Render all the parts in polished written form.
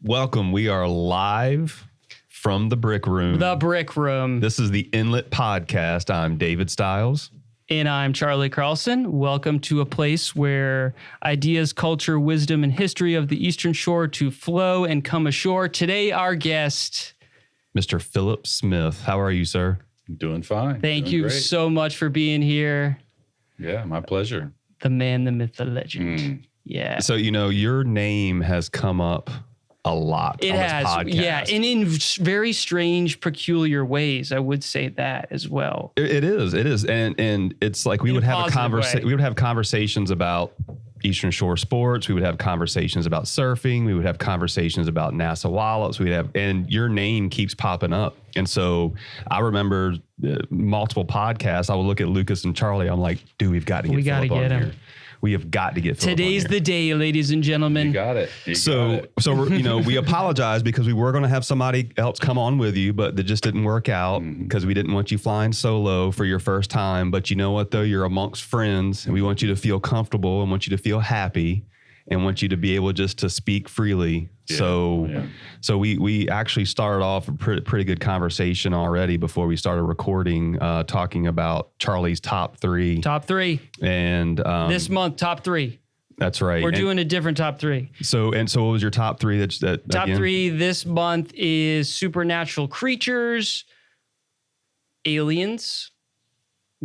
Welcome. We are live from the Brick Room. The Brick Room. This is the Inlet podcast. I'm David Stiles. And I'm Charlie Carlson. Welcome to a place where ideas, culture, wisdom, and history of the Eastern Shore to flow and come ashore. Today, our guest, Mr. Phillip Smith. How are you, sir? Doing fine. Thank Doing you great. so much for being here. Yeah, my pleasure. The man, the myth, the legend. Yeah. So, your name has come up a lot It on has, this podcast. yeah, and in very strange, peculiar ways. I would say that as well. It is, and it's like we In would a have positive way. we would have conversations about Eastern Shore sports. We would have conversations about surfing. We would have conversations about NASA wallops. And your name keeps popping up. And so I remember multiple podcasts. I would look at Lucas and Charlie. I'm like, dude, we've got to get Phillip on him. here. We have got to get Phillip Today's on here. the day, ladies and gentlemen. You got it. So we apologize because we were going to have somebody else come on with you, but that just didn't work out because we didn't want you flying solo for your first time. But you know what, though? You're amongst friends, and we want you to feel comfortable and want you to feel happy and want you to be able just to speak freely. Yeah. So we actually started off a pretty good conversation already before we started recording, talking about Charlie's top three. Top three. And This month, top three. that's right. We're doing a different top three. So what was your top three? That Top again? three this month is supernatural creatures, aliens,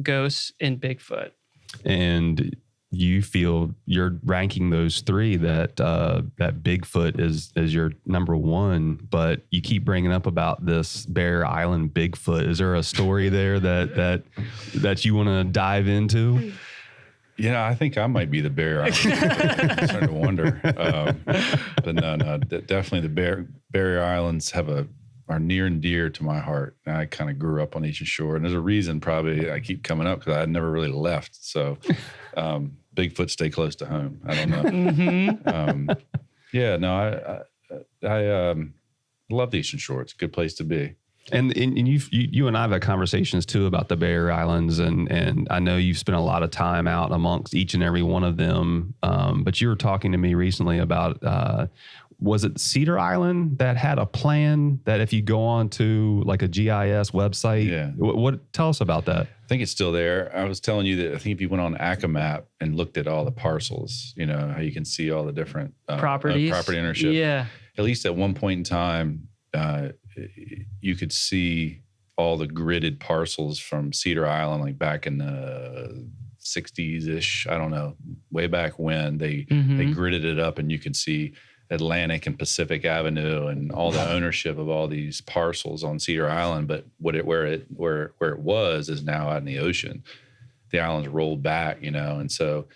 ghosts, and Bigfoot. And you feel you're ranking those three that Bigfoot is your number one, but you keep bringing up about this Bear Island Bigfoot. Is there a story there that you want to dive into? Yeah, I think I might be the bear. I'm starting to wonder. But no, definitely the Barrier Islands are near and dear to my heart. I kind of grew up on Eastern Shore, and there's a reason probably I keep coming up because I had never really left. So Bigfoot stay close to home. I don't know. Mm-hmm. I love the Eastern Shore. It's a good place to be. And you and I have had conversations too about the Barrier Islands, and I know you've spent a lot of time out amongst each and every one of them. But you were talking to me recently about was it Cedar Island that had a plan that if you go on to like a GIS website, Yeah. What tell us about that? I think it's still there. I was telling you that I think if you went on AccuMap and looked at all the parcels, how you can see all the different Properties. property ownership. Yeah. At least at one point in time, you could see all the gridded parcels from Cedar Island, like back in the 60s-ish. I don't know, way back when they gridded it up, and you could see Atlantic and Pacific Avenue and all the ownership of all these parcels on Cedar Island. But where it was is now out in the ocean. The island's rolled back, and so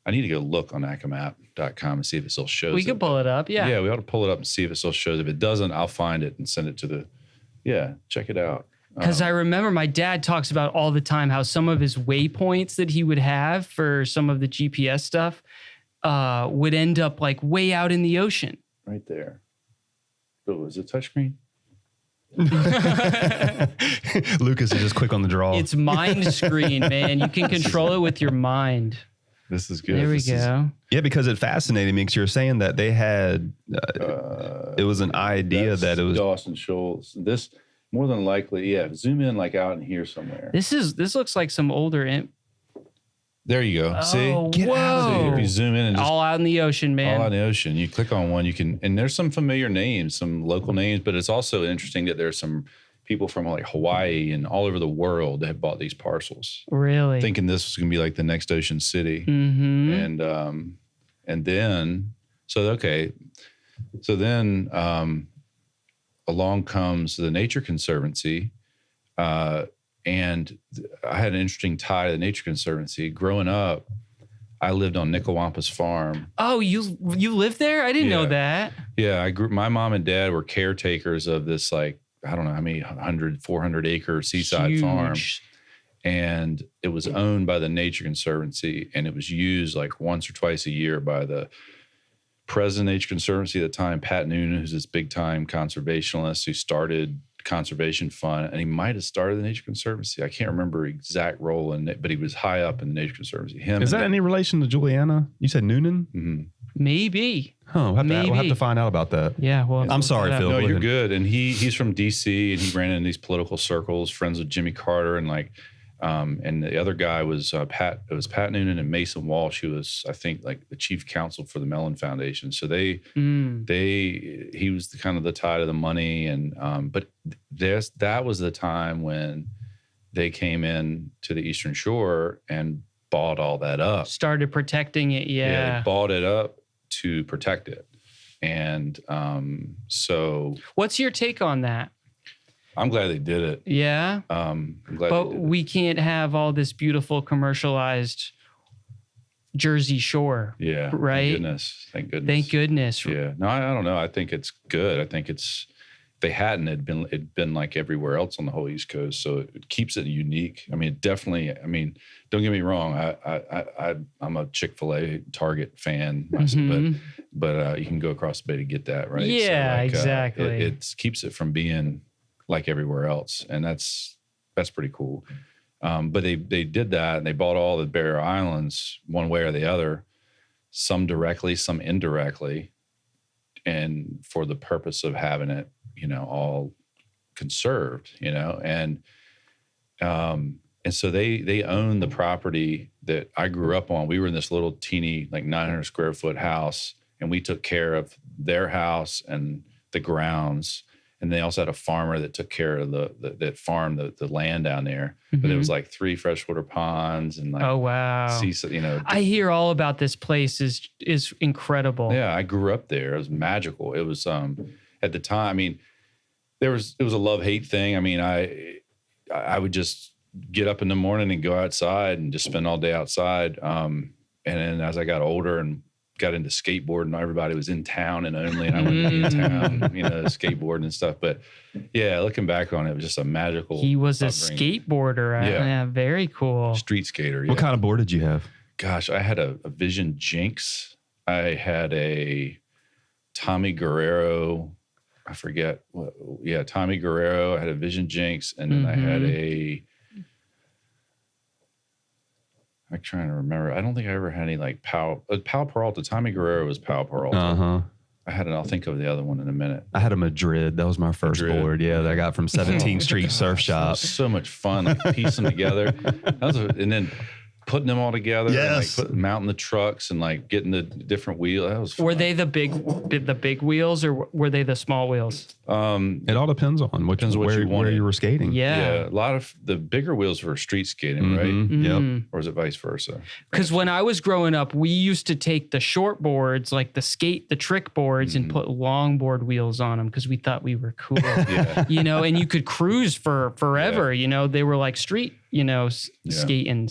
I need to go look on AccuMap.com and see if it still shows. We could pull it up. Yeah. Yeah, we ought to pull it up and see if it still shows. If it doesn't, I'll find it and send it to check it out. Because I remember my dad talks about all the time how some of his waypoints that he would have for some of the GPS stuff would end up like way out in the ocean. Right there. Oh, is it touchscreen? Lucas is just quick on the draw. It's mind screen, man. You can control it with your mind. This is good. There we go. Yeah, because it fascinated me because you're saying that they had, it was an idea that it was. Dawson Shoals. This, more than likely, zoom in like out in here somewhere. This looks like some older There you go. See? Oh, Get out of See, whoa. if you zoom in and just All out in the ocean, man. all out in the ocean, you click on one, and there's some familiar names, some local names, but it's also interesting that there's some people from like Hawaii and all over the world that have bought these parcels, Really? thinking this was going to be like the next ocean city. Mm-hmm. And then along comes the Nature Conservancy, and I had an interesting tie to the Nature Conservancy. Growing up, I lived on Nickawampus Farm. Oh, you live there? I didn't know that. Yeah, my mom and dad were caretakers of this, like, I don't know how many 400 acre seaside Huge. farm. And it was owned by the Nature Conservancy, and it was used like once or twice a year by the president of Nature Conservancy at the time, Pat Noonan, who's this big time conservationist who started Conservation Fund, and he might have started the Nature Conservancy. I can't remember exact role in it, but he was high up in the Nature Conservancy. Is that any relation to Juliana? You said Noonan? Mm-hmm. Maybe. Oh, we'll have Maybe. to find out about that. Yeah. Well, I'm sorry, Phil. No, Go you're ahead. good. And he's from DC, and he ran in these political circles, friends with Jimmy Carter, and and the other guy was Pat. It was Pat Noonan and Mason Walsh, who was, I think, like the chief counsel for the Mellon Foundation. So he was the kind of the tide of the money, and but that was the time when they came in to the Eastern Shore and bought all that up. Started protecting it. Yeah. They bought it up to protect it. And so what's your take on that? I'm glad they did it. Yeah. I'm glad but they did it. we can't have all this beautiful commercialized Jersey Shore. Yeah. Right. Thank goodness. Thank goodness. Yeah. No, I don't know. I think it's good. I think if they hadn't, it'd been like everywhere else on the whole East Coast. So it keeps it unique. I mean, definitely. I mean, don't get me wrong. I'm a Chick-fil-A Target fan, but you can go across the bay to get that, right? Yeah, so exactly. It keeps it from being like everywhere else, and that's pretty cool. But they did that, and they bought all the barrier islands one way or the other, some directly, some indirectly, and for the purpose of having it, all conserved, and so they own the property that I grew up on. We were in this little teeny, like 900 square foot house, and we took care of their house and the grounds. And they also had a farmer that took care of that farmed the land down there. But there was like 3 freshwater ponds and like, oh wow, I hear all about this place is incredible. Yeah, I grew up there. It was magical. It was at the time. I mean, it was a love-hate thing. I mean, I would just get up in the morning and go outside and just spend all day outside. And then as I got older and got into skateboarding, everybody was in town and only, and I went to be in town, skateboarding and stuff. But yeah, looking back on it, it was just a magical. He was a upbringing. Skateboarder. Yeah, very cool. Street skater. Yeah. What kind of board did you have? Gosh, I had a Vision Jinx. I had a Tommy Guerrero. I forget what. Yeah, Tommy Guerrero. I had a Vision Jinx, and then I had I'm trying to remember. I don't think I ever had any like Pal Peralta. Tommy Guerrero was Pal Peralta. Uh-huh. I had it. I'll think of the other one in a minute. I had a Madrid. That was my first board. Yeah, that I got from 17th Street Surf Shop. That was so much fun, like piecing them together. And then putting them all together. Yes. And like mounting the trucks and like getting the different wheels. That was fun. Were they the big wheels or were they the small wheels? It all depends on where you were skating. Yeah. A lot of the bigger wheels were street skating, right? Yep. Or is it vice versa? Because when I was growing up, we used to take the short boards, like the trick boards, and put longboard wheels on them because we thought we were cool. And you could cruise for forever. They were like street, skating.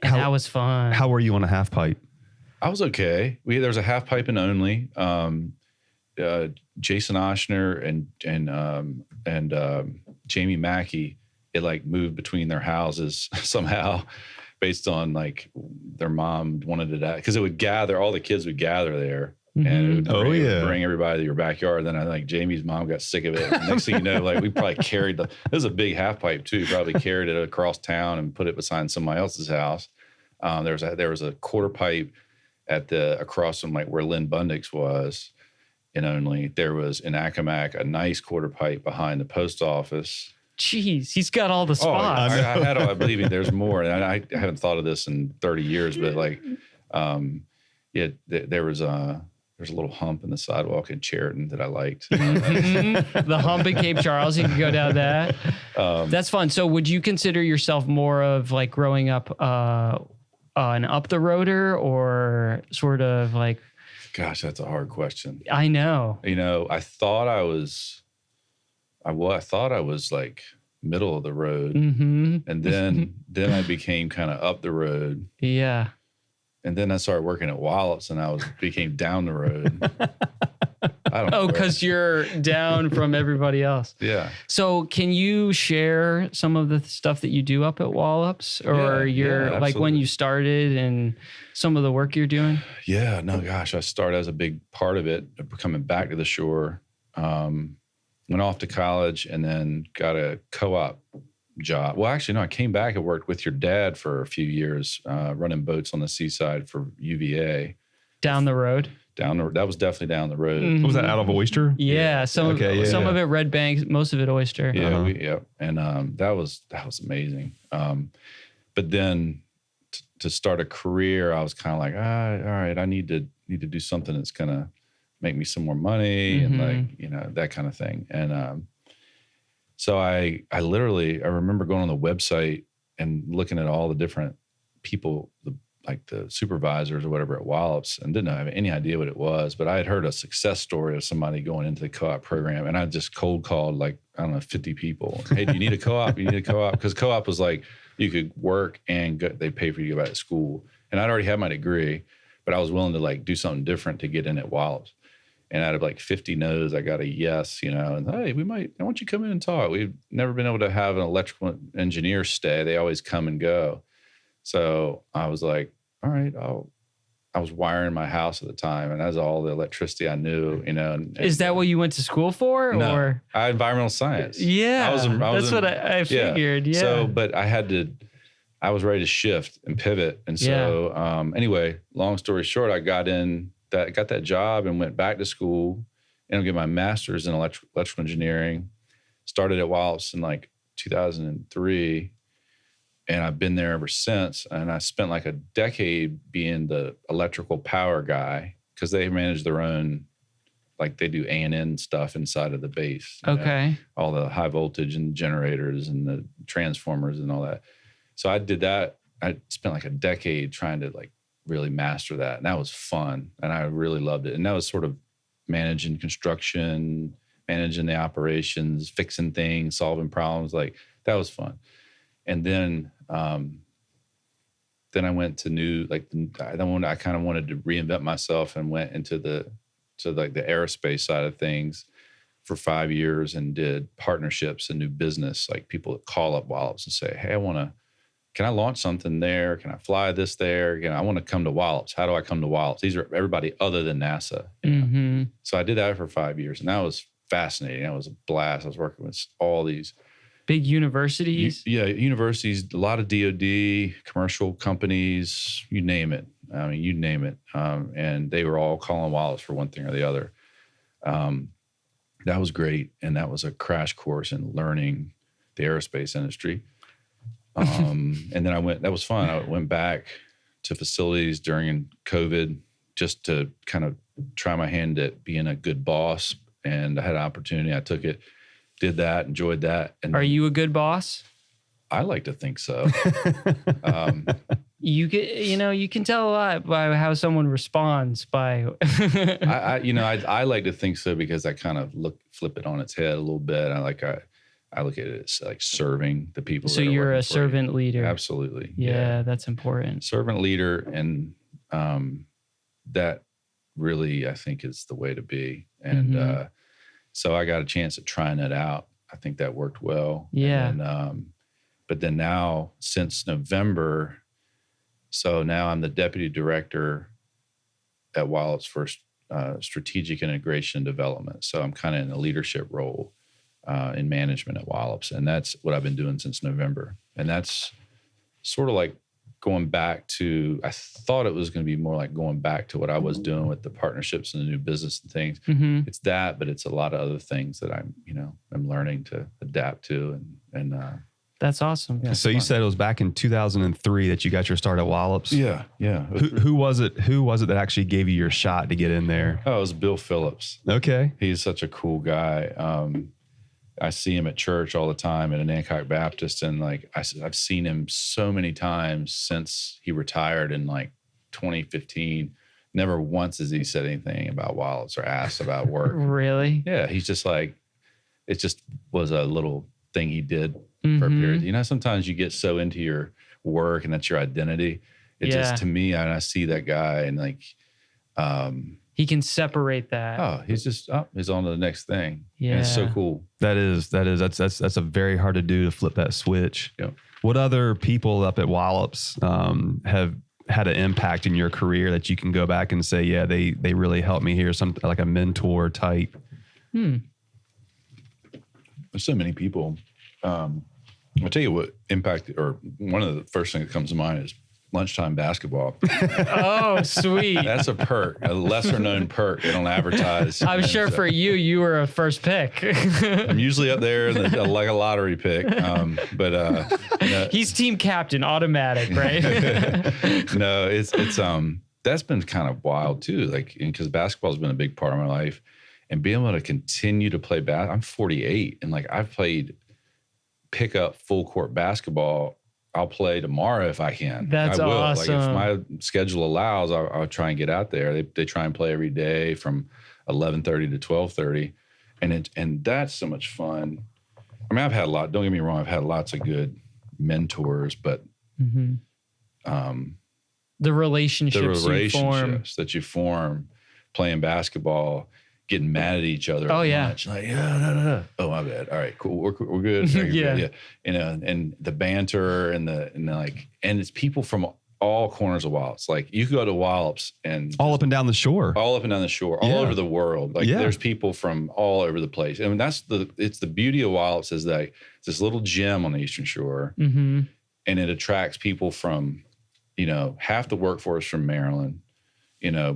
And that was fun. How were you on a half pipe? I was okay. There was a half pipe and only. Jason Oshner and Jamie Mackey, it like moved between their houses somehow based on like their mom wanted it out because it would gather, all the kids would gather there. And it would bring everybody to your backyard. Then I think Jamie's mom got sick of it. And next thing you know, like we probably carried it was a big half pipe too. Probably carried it across town and put it beside somebody else's house. There was a quarter pipe across from like where Lynn Bundick's was in Only. There was in Accomack a nice quarter pipe behind the post office. Jeez, he's got all the spots. I believe there's more. And I haven't thought of this in 30 years, but like, there was there's a little hump in the sidewalk in Chariton that I liked. The hump in Cape Charles, you can go down that. That's fun. So would you consider yourself more of like growing up an up the roader or sort of like? Gosh, that's a hard question. I know. I thought I was like middle of the road. And then I became kind of up the road. Yeah. And then I started working at Wallops and became down the road. I don't know. Oh, because you're down from everybody else. Yeah. So can you share some of the stuff that you do up at Wallops or like when you started and some of the work you're doing? Yeah, no, gosh, I started as a big part of it, coming back to the shore. Went off to college and then got a co-op job. Well, actually, no, I came back and worked with your dad for a few years, running boats on the seaside for UVA. Down the road? That was definitely down the road. Mhm. Was that out of Oyster? Yeah, some of it Red Bank, most of it Oyster. Yeah, and that was amazing. But then to start a career, I was kind of like, all right, I need to do something that's gonna make me some more money and like that kind of thing. And so I remember going on the website and looking at all the different people, like the supervisors or whatever at Wallops, and didn't have any idea what it was, but I had heard a success story of somebody going into the co-op program, and I just cold called like, I don't know, 50 people. Hey, do you need a co-op? You need a co-op? Because co-op was like, you could work and they pay for you to go back to school. And I'd already had my degree, but I was willing to like do something different to get in at Wallops. And out of like 50 no's, I got a yes, and hey, I want you to come in and talk. We've never been able to have an electrical engineer stay. They always come and go. So I was like, all right, I was wiring my house at the time, and that's all the electricity I knew, And, Is that what you went to school for? No, or environmental science. Yeah, that's what I figured. Yeah. So, but I was ready to shift and pivot. And so, anyway, long story short, I got that job and went back to school and get my master's in electrical engineering. Started at Wallops in like 2003. And I've been there ever since. And I spent like a decade being the electrical power guy because they manage their own, like they do A&N stuff inside of the base. Okay. All the high voltage and generators and the transformers and all that. So I did that. I spent like a decade trying to like really master that. And that was fun. And I really loved it. And that was sort of managing construction, managing the operations, fixing things, solving problems. Like that was fun. And then I went to I kind of wanted to reinvent myself and went into the aerospace side of things for 5 years and did partnerships and new business, like people that call up Wallops and say, hey, can I launch something there? Can I fly this there? I want to come to Wallops. How do I come to Wallops? These are everybody other than NASA. Mm-hmm. So I did that for 5 years, and that was fascinating. That was a blast. I was working with all these big universities. Universities, a lot of DoD, commercial companies, you name it. I mean, you name it. And they were all calling Wallops for one thing or the other. That was great. And that was a crash course in learning the aerospace industry. And then that was fun. I went back to facilities during COVID just to kind of try my hand at being a good boss. And I had an opportunity. I took it. Did that, enjoyed that. And are you a good boss? I like to think so. You can tell a lot by how someone responds. I like to think so because I kind of flip it on its head a little bit. I look at it as like serving the people. So you're a servant leader. Absolutely. Yeah, that's important. Servant leader, and that really I think is the way to be. And so I got a chance at trying that out. I think that worked well. Yeah. And but then now since November, so now I'm the deputy director at Wallops for strategic integration and development. So I'm kind of in a leadership role in management at Wallops, and that's what I've been doing since November. And that's sort of like going back to, I thought it was going to be more like going back to what I was doing with the partnerships and the new business and things. Mm-hmm. It's that, but it's a lot of other things that I'm learning to adapt to. And that's awesome. Yeah, so you said it was back in 2003 that you got your start at Wallops. Yeah. Who was it that actually gave you your shot to get in there? Oh, it was Bill Phillips. Okay. He's such a cool guy. I see him at church all the time at an Hancock Baptist, and like I've seen him so many times since he retired in like 2015. Never once has he said anything about Wallops or asked about work. Really? Yeah, he's just like, it just was a little thing he did for a period. Sometimes you get so into your work and that's your identity. It just, to me, and I see that guy and like, he can separate that. Oh, he's just he's on to the next thing. Yeah, and it's so cool. That's a very hard to do, to flip that switch. Yep. What other people up at Wallops have had an impact in your career that you can go back and say, yeah, they really helped me here? Something like a mentor type. There's so many people. I'll tell you what impacted, or one of the first things that comes to mind is lunchtime basketball. Oh, sweet. That's a perk, a lesser known perk. They don't advertise. I'm sure for you were a first pick. I'm usually up there like a lottery pick. He's team captain, automatic, right? No, it's that's been kind of wild too. Like, because basketball's been a big part of my life, and being able to continue to play I'm 48, and like I've played pick-up full court basketball. I'll play tomorrow if I can. That's I will. awesome. Like if my schedule allows, I'll try and get out there. They try and play every day from 11:30 to 12:30, and that's so much fun. I mean, I've had don't get me wrong, I've had lots of good mentors, but the relationships that you form playing basketball, getting mad at each other. Oh, yeah. Much. Like, no. Oh, my bad. All right, cool. We're good. Yeah. Yeah. You know, and the banter and it's people from all corners of Wallops. Like you could go to Wallops and all up and down the shore, all over the world. Like there's people from all over the place. And it's the beauty of Wallops is that it's this little gem on the Eastern Shore, and it attracts people from, half the workforce from Maryland,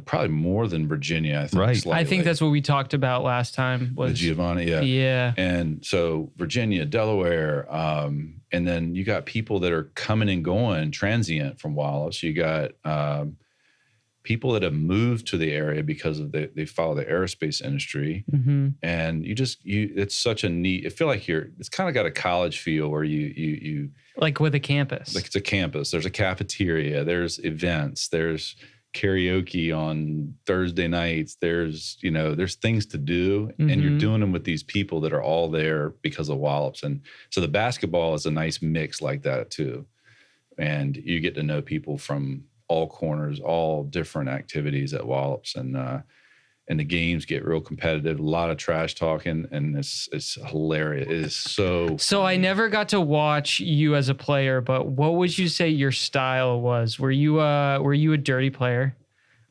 probably more than Virginia, I think. Right. Slightly. I think that's what we talked about last time. Was the Giovanni, yeah. Yeah. And so Virginia, Delaware, and then you got people that are coming and going, transient from Wallops. You got people that have moved to the area because of they follow the aerospace industry. And it's such a neat, I feel like it's kind of got a college feel where you like with a campus. Like it's a campus. There's a cafeteria, there's events, there's karaoke on Thursday nights. There's things to do, and you're doing them with these people that are all there because of Wallops. And so the basketball is a nice mix like that too. And you get to know people from all corners, all different activities at Wallops, and the games get real competitive. A lot of trash talking, and it's hilarious. It is so I never got to watch you as a player, but what would you say your style was? Were you a dirty player?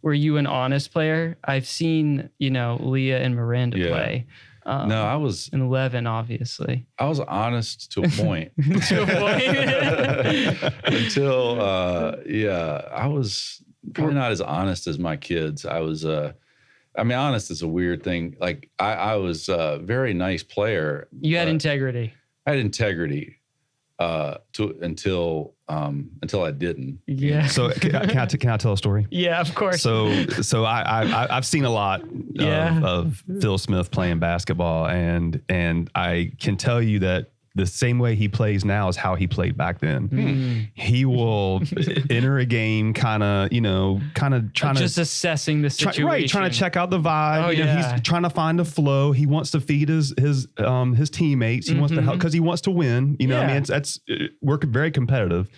Were you an honest player? I've seen, Leah and Miranda play. No, I was in 11, obviously. I was honest to a point. To a point. Until I was probably not as honest as my kids. I was honest is a weird thing. Like I was a very nice player. You had integrity. I had integrity until I didn't. Yeah. So can I tell a story? Yeah, of course. So I've seen a lot of Phil Smith playing basketball, and I can tell you that the same way he plays now is how he played back then. He will enter a game kind of trying to just assessing the situation. Right, trying to check out the vibe. He's trying to find a flow. He wants to feed his teammates. He wants to help because he wants to win. I mean, we're very competitive.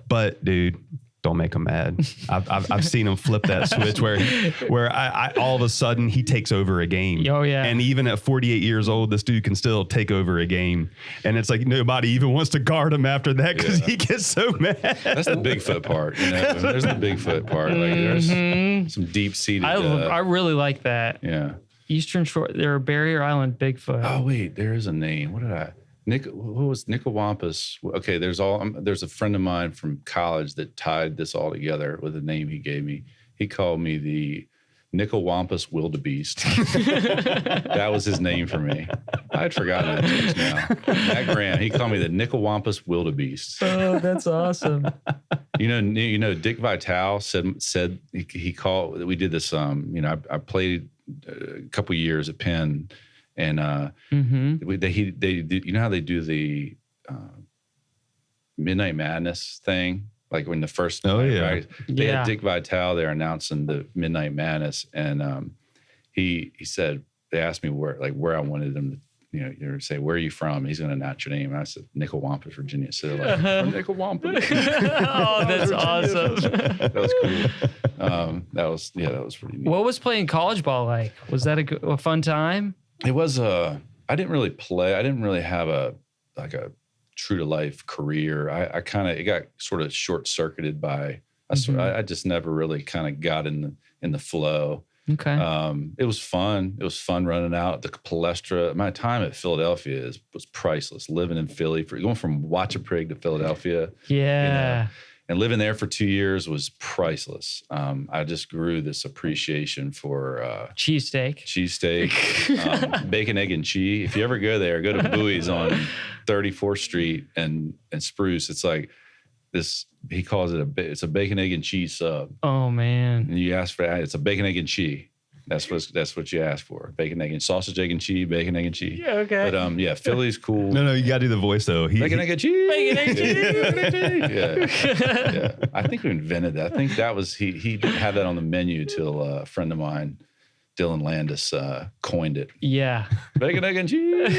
But dude, don't make him mad. I've seen him flip that switch where I all of a sudden he takes over a game. Oh yeah. And even at 48 years old, this dude can still take over a game. And it's like nobody even wants to guard him after that because he gets so mad. That's the Bigfoot part. There's the Bigfoot part. Like there's some deep seated. I really like that. Yeah. Eastern Shore. There are Barrier Island Bigfoot. Oh wait, there is a name. What did I? Who was Nickawampus? Okay, there's a friend of mine from college that tied this all together with a name he gave me. He called me the Nickawampus Wildebeest. That was his name for me. I had forgotten that just now. Matt Graham, he called me the Nickawampus Wildebeest. Oh, that's awesome. Dick Vitale said he called. We did this. I played a couple years at Penn. And they how they do the Midnight Madness thing, like when the first right? They had Dick Vitale there announcing the Midnight Madness, and he said they asked me where I wanted them to say where are you from? He's going to announce your name, and I said Nickawampus, Virginia. So they're like from Nickawampus. Oh, that's awesome. That was cool. That was pretty neat. What was playing college ball like? Was that a fun time? It was I didn't really play. I didn't really have a true to life career. It got sort of short circuited by. I just never really kind of got in the flow. Okay. It was fun. It was fun running out the Palestra. My time at Philadelphia was priceless. Living in Philly, going from Wachapreague to Philadelphia. Yeah. and living there for 2 years was priceless. I just grew this appreciation for cheesesteak, bacon, egg, and cheese. If you ever go there, go to Bowie's on 34th Street and Spruce. It's like this. He calls it it's a bacon, egg, and cheese sub. Oh man! And you ask for that. It's a bacon, egg, and cheese. That's what you ask for. Bacon, egg, and sausage, egg, and cheese. Bacon, egg, and cheese. Yeah, okay. But yeah, Philly's cool. No, you gotta do the voice though. Bacon, egg, and cheese. Bacon, egg, cheese. Yeah. I think we invented that. I think that was he had that on the menu till a friend of mine, Dylan Landis, coined it. Yeah. Bacon, egg, and cheese.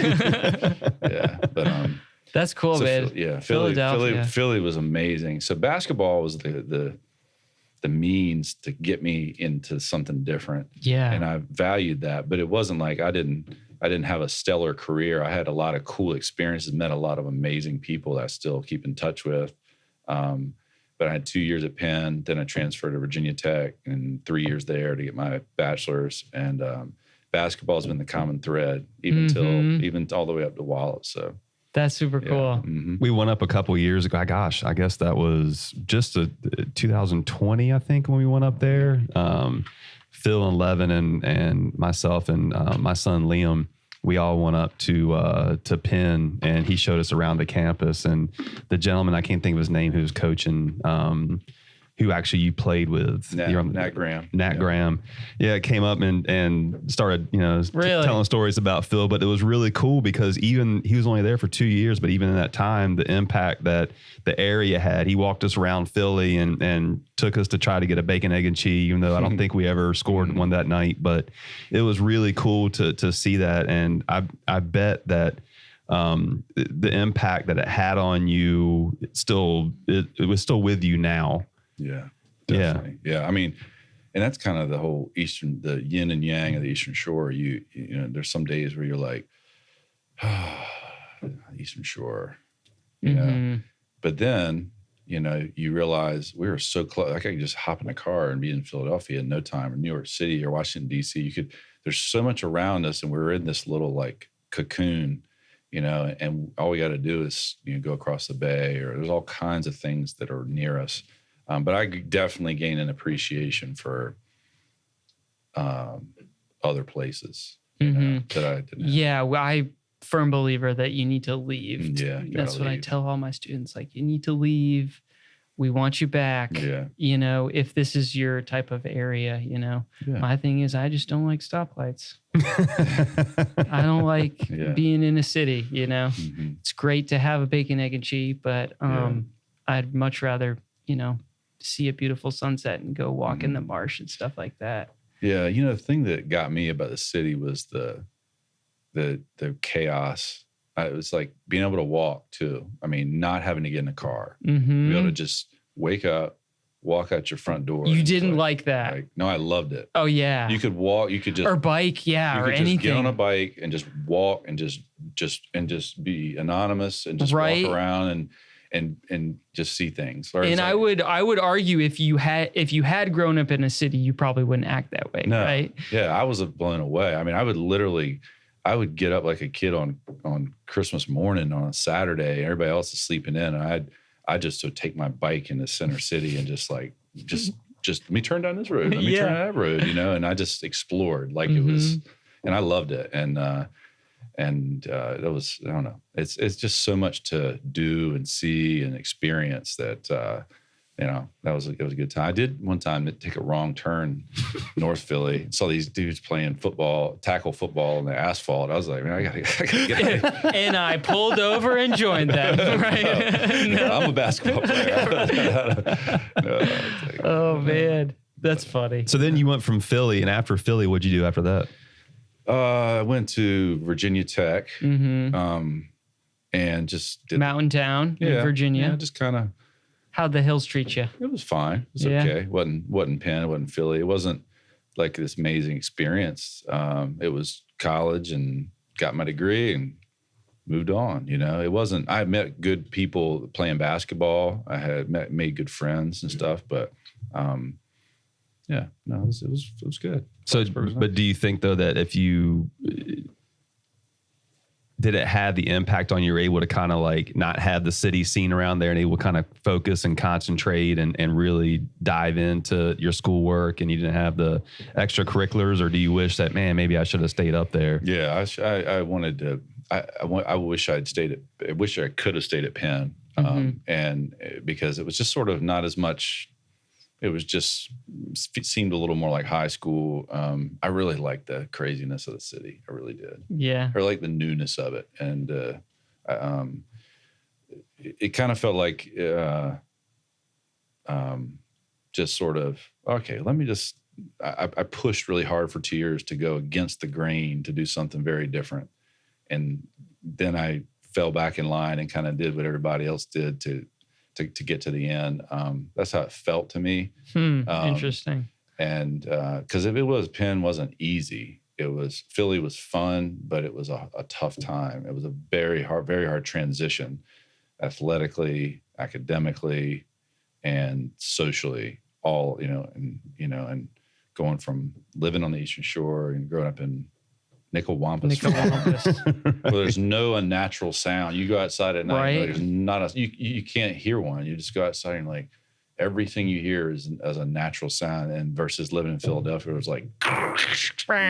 Yeah, but that's cool, so man. Philly was amazing. So basketball was the means to get me into something different. Yeah. And I valued that, but it wasn't like I didn't have a stellar career. I had a lot of cool experiences, met a lot of amazing people that I still keep in touch with. But I had 2 years at Penn, then I transferred to Virginia Tech and 3 years there to get my bachelor's. And basketball has been the common thread even all the way up to Wallace. So that's super cool. Mm-hmm. We went up a couple of years ago. Gosh, I guess that was just 2020, I think, when we went up there. Phil and Levin and myself and my son Liam, we all went up to Penn, and he showed us around the campus. And the gentleman, I can't think of his name, who was coaching, who actually you played with, Nat Graham. Graham, came up and started, really? Telling stories about Phil. But it was really cool because even he was only there for 2 years, but even in that time, the impact that the area had. He walked us around Philly and took us to try to get a bacon, egg, and cheese, even though I don't think we ever scored one that night. But it was really cool to see that, and I bet that the impact that it had on you, it was still with you now. Yeah, definitely. Yeah. I mean, and that's kind of the whole the yin and yang of the Eastern Shore. You know, there's some days where you're like, Eastern Shore, you know, but then, you realize we were so close. Like I could just hop in a car and be in Philadelphia in no time, or New York City or Washington, D.C. There's so much around us, and we're in this little like cocoon, and all we got to do is, go across the bay, or there's all kinds of things that are near us. But I definitely gained an appreciation for other places that I didn't have. Yeah, I firm believer that you need to leave. Yeah, that's what I tell all my students. Like, you need to leave. We want you back. Yeah. If this is your type of area, Yeah. My thing is I just don't like stoplights. I don't like being in a city, Mm-hmm. It's great to have a bacon, egg, and cheese, but I'd much rather, see a beautiful sunset and go walk in the marsh and stuff like that. Yeah. The thing that got me about the city was the chaos. It was like being able to walk too. I mean, not having to get in a car, be able to just wake up, walk out your front door. You didn't like that? No, I loved it. Oh yeah. You could walk. You could just or bike, or anything. Just get on a bike and just walk and just be anonymous and just walk around and just see things. And I would argue if you had grown up in a city, you probably wouldn't act that way, right? Yeah, I was blown away. I mean, I would get up like a kid on Christmas morning on a Saturday. Everybody else is sleeping in, and I just would take my bike into Center City and just let me turn down this road, let me turn down that road, and I just explored like it was, and I loved it, and that was, I don't know, it's just so much to do and see and experience that it was a good time. I did one time take a wrong turn North Philly. Saw these dudes playing tackle football on the asphalt. I was like, man, I gotta get out of here. And I pulled over and joined them. Right? No, I'm a basketball player. Oh man, that's funny. So then you went from Philly, and after Philly, what'd you do after that? I went to Virginia Tech, and just did Mountain Town in Virginia. Yeah, just kind of. How'd the hills treat you? It was fine. It was okay. Wasn't Penn. It wasn't Philly. It wasn't like this amazing experience. It was college, and got my degree and moved on. It wasn't. I met good people playing basketball. I had made good friends and stuff. But it was good. So, but do you think though that if you did it have the impact on you were able to kind of like not have the city scene around there and able to kind of focus and concentrate and really dive into your schoolwork, and you didn't have the extracurriculars? Or do you wish that, man, maybe I should have stayed up there? Yeah, I wanted to. I wish I'd stayed at. I wish I could have stayed at Penn, and because it was just sort of not as much. It was just seemed a little more like high school. I really liked the craziness of the city. I really did. Yeah. I like the newness of it, and it kind of felt like just sort of okay. Let me just. I pushed really hard for 2 years to go against the grain to do something very different, and then I fell back in line and kind of did what everybody else did to get to the end. That's how it felt to me. Interesting. And because if it was, Penn wasn't easy. Philly was fun, but it was a tough time. It was a very hard transition, athletically, academically, and socially. All and going from living on the Eastern Shore and growing up in Nickel-Wampus. Well, there's no unnatural sound. You go outside at night, right? There's not you can't hear one. You just go outside and like everything you hear is as a natural sound. And versus living in Philadelphia, it was like garbage trucks,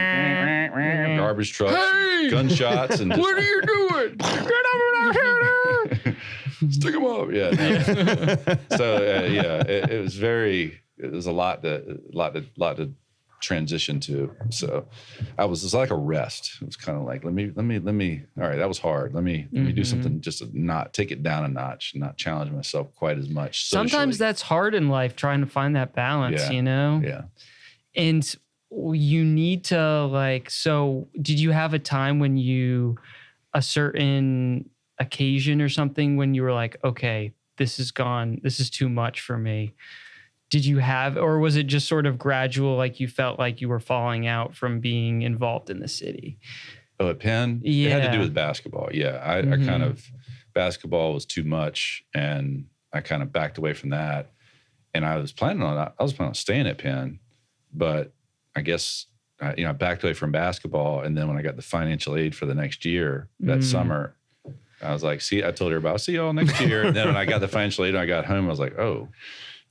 and gunshots, and just, what are you doing? Get over here! Stick them up. Yeah. No. So it was a lot to transition to. So it's like a rest. It was kind of like, let me, all right, that was hard. Let me do something just to not take it down a notch, not challenge myself quite as much. Socially. Sometimes that's hard in life, trying to find that balance, you know? Yeah. And you need to so did you have a time when a certain occasion or something when you were like, okay, this is too much for me? Did you have, or was it just sort of gradual, like you felt like you were falling out from being involved in the city? Oh, at Penn? Yeah. It had to do with basketball. Yeah. I kind of, basketball was too much, and I kind of backed away from that. And I was planning on staying at Penn, but I guess, I backed away from basketball. And then when I got the financial aid for the next year, that summer, I was like, I told everybody, I'll see y'all next year. And then when I got the financial aid and I got home, I was like, so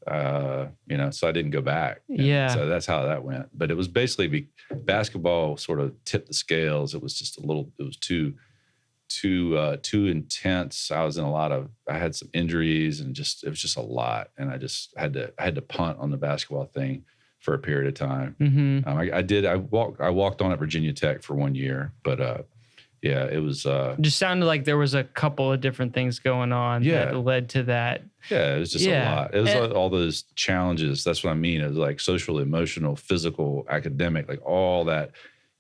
I didn't go back. And so that's how that went. But it was basically basketball sort of tipped the scales. It was just it was too intense. I had some injuries, and it was just a lot. And I just had to punt on the basketball thing for a period of time. I walked on at Virginia Tech for 1 year, but it was just sounded like there was a couple of different things going on that led to that. Yeah, it was just a lot. It was all those challenges. That's what I mean. It was like social, emotional, physical, academic, like all that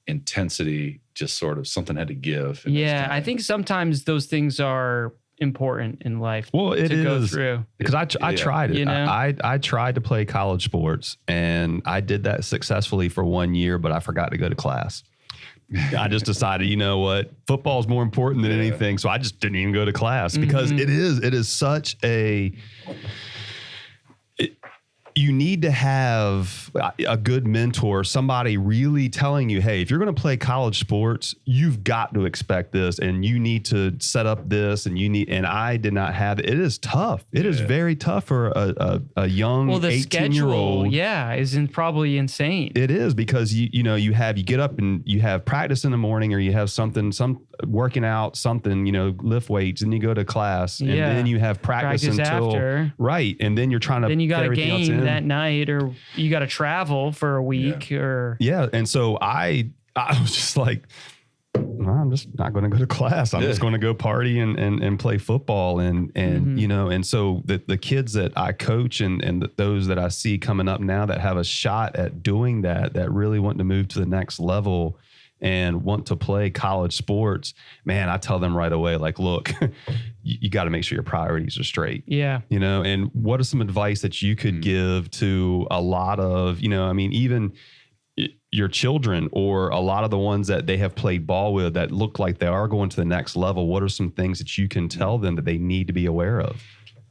intensity, just sort of something had to give. I think sometimes those things are important in life. Well, it to go is, through. because I tried it. I tried to play college sports, and I did that successfully for 1 year, but I forgot to go to class. I just decided, you know what, football is more important than anything. So I just didn't even go to class, because it is such you need to have a good mentor, somebody really telling you, hey, if you're going to play college sports, you've got to expect this, and you need to set up this, and I did not have it. It is tough. It is very tough for a young 18-year-old. Is probably insane. It is, because you get up and you have practice in the morning, or you have some working out, something, lift weights, and you go to class, and then you have practice until after. Right. And then you're trying to, then you got a game that night, or you got to travel for a week and so I was just like, no, I'm just not going to go to class. I'm just going to go party and play football. And and so the kids that I coach and those that I see coming up now that have a shot at doing that really want to move to the next level and want to play college sports, man, I tell them right away, like, look, you got to make sure your priorities are straight. Yeah. And what are some advice that you could give to a lot of, even your children, or a lot of the ones that they have played ball with that look like they are going to the next level? What are some things that you can tell them that they need to be aware of?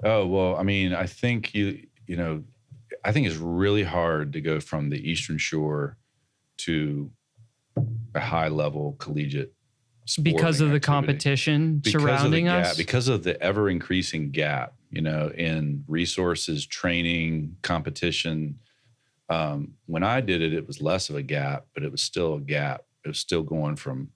Oh, well, I think I think it's really hard to go from the Eastern Shore to a high level collegiate because of the competition surrounding us, because of the ever increasing gap, in resources, training, competition. When I did it, it was less of a gap, but it was still a gap. It was still going from,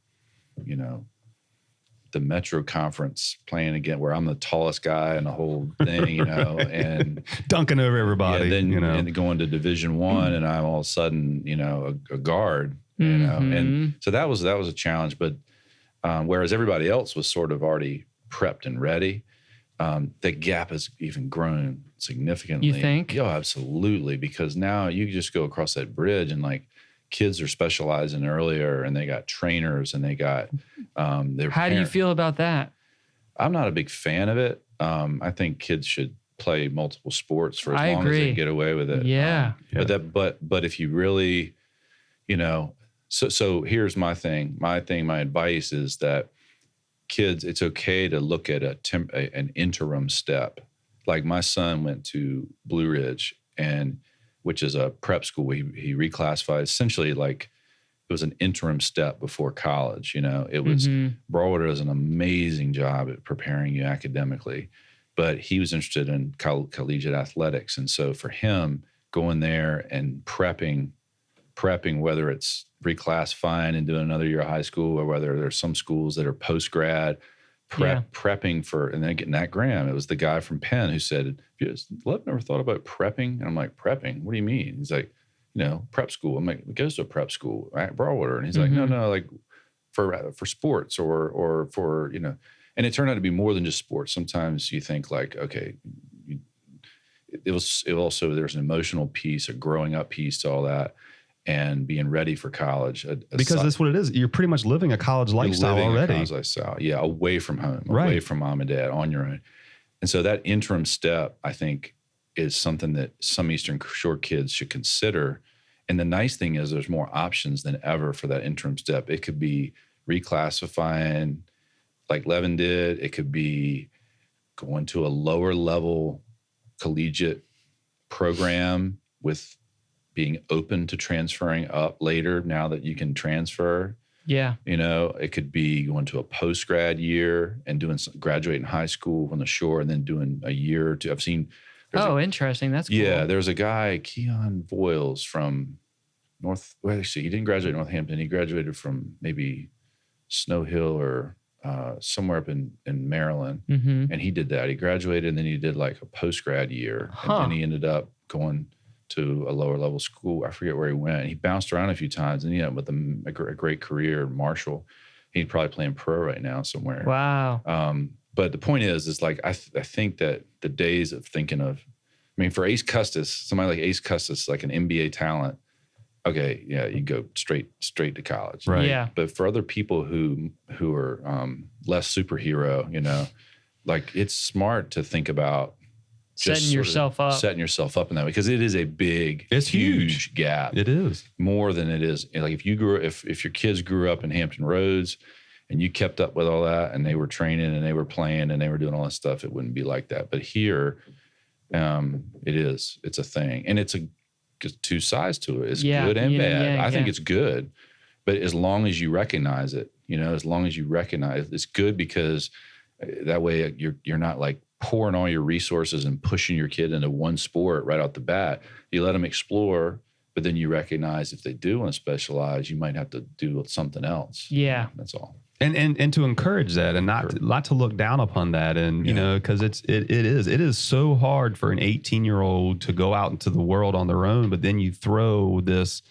the Metro Conference playing again, where I'm the tallest guy in the whole thing, and dunking over everybody. Yeah, and going to Division I, and I'm all of a sudden, a guard, and so that was a challenge. But whereas everybody else was sort of already prepped and ready, the gap has even grown significantly. You think? Yeah, absolutely. Because now you just go across that bridge and kids are specializing earlier, and they got trainers, and they got their How do you feel about that? I'm not a big fan of it. I think kids should play multiple sports for as long as they get away with it. Yeah. But if you really, so here's my thing. My advice is that kids, it's okay to look at an interim step. Like my son went to Blue Ridge, which is a prep school. He reclassified essentially it was an interim step before college. It was Broadwater does an amazing job at preparing you academically, but he was interested in collegiate athletics. And so for him, going there and prepping, whether it's reclassifying and doing another year of high school, or whether there's some schools that are post-grad, prepping for, and then getting that Graham. It was the guy from Penn who said, "Phillip never thought about prepping." And I'm like, "Prepping? What do you mean?" He's like, prep school. I'm like, "It goes to a prep school at Broadwater." And he's like, no, for sports or for, and it turned out to be more than just sports. Sometimes you think okay, it also, there's an emotional piece, a growing up piece to all that, and being ready for college. Because that's what it is. You're pretty much living a college lifestyle already. A college lifestyle. Yeah, away from home, right, away from mom and dad, on your own. And so that interim step, I think, is something that some Eastern Shore kids should consider. And the nice thing is there's more options than ever for that interim step. It could be reclassifying like Levin did. It could be going to a lower level collegiate program with being open to transferring up later now that you can transfer. Yeah. It could be going to a post-grad year and graduating high school on the shore and then doing a year or two. I've seen. Interesting. That's cool. Yeah. There's a guy, Keon Voiles from he didn't graduate Northampton. He graduated from maybe Snow Hill or somewhere up in Maryland. And he did that. He graduated and then he did a post-grad year. And then he ended up going to a lower level school. I forget where he went. He bounced around a few times and he ended up with a great career in Marshall. He's probably playing pro right now somewhere. Wow. But the point is I think that the days of thinking of, for Ace Custis, somebody like Ace Custis, like an NBA talent, okay, yeah, you go straight to college. Right. Yeah. But for other people who are less superhero, it's smart to think think setting yourself up in that way, because it is a it's huge gap. It is more than it is. If your kids grew up in Hampton Roads and you kept up with all that and they were training and they were playing and they were doing all that stuff, it wouldn't be like that. But here, it's a thing, and it's two sides to it. It's good and bad. I think it's good, but as long as you recognize it, it's good, because that way you're not pouring all your resources and pushing your kid into one sport right out the bat. You let them explore, but then you recognize if they do want to specialize, you might have to do something else. Yeah. That's all. And to encourage that, and not to look down upon that, and because it is so hard for an 18-year-old to go out into the world on their own, but then you throw this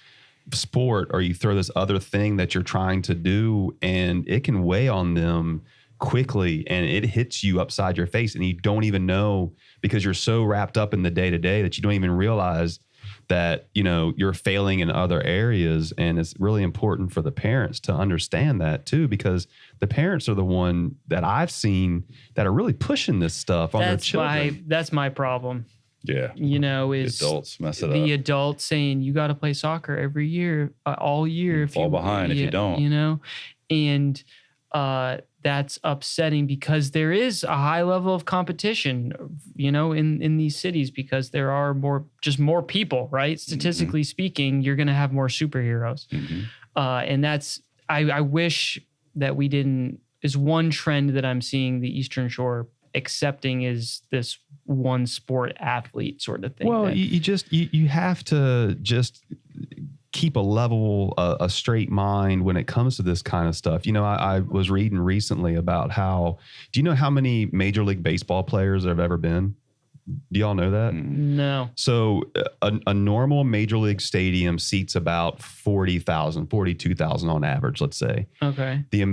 sport or you throw this other thing that you're trying to do, and it can weigh on them quickly, and it hits you upside your face, and you don't even know, because you're so wrapped up in the day-to-day that you don't even realize that you're failing in other areas. And it's really important for the parents to understand that too, because the parents are the one that I've seen that are really pushing this stuff on their children. That's my problem. Yeah. Is the adults mess it up. The adults saying you got to play soccer every year, all year. Fall behind if you don't. And that's upsetting, because there is a high level of competition, in these cities, because there are more people, right? Statistically speaking, you're going to have more superheroes. And I wish that we didn't, is one trend that I'm seeing the Eastern Shore accepting is this one sport athlete sort of thing. Well, you have to just keep a level, a straight mind when it comes to this kind of stuff. You know, I was reading recently about do you know how many Major League Baseball players there have ever been? Do y'all know that? No. So a normal Major League stadium seats about 40,000, 42,000 on average, let's say. Okay. The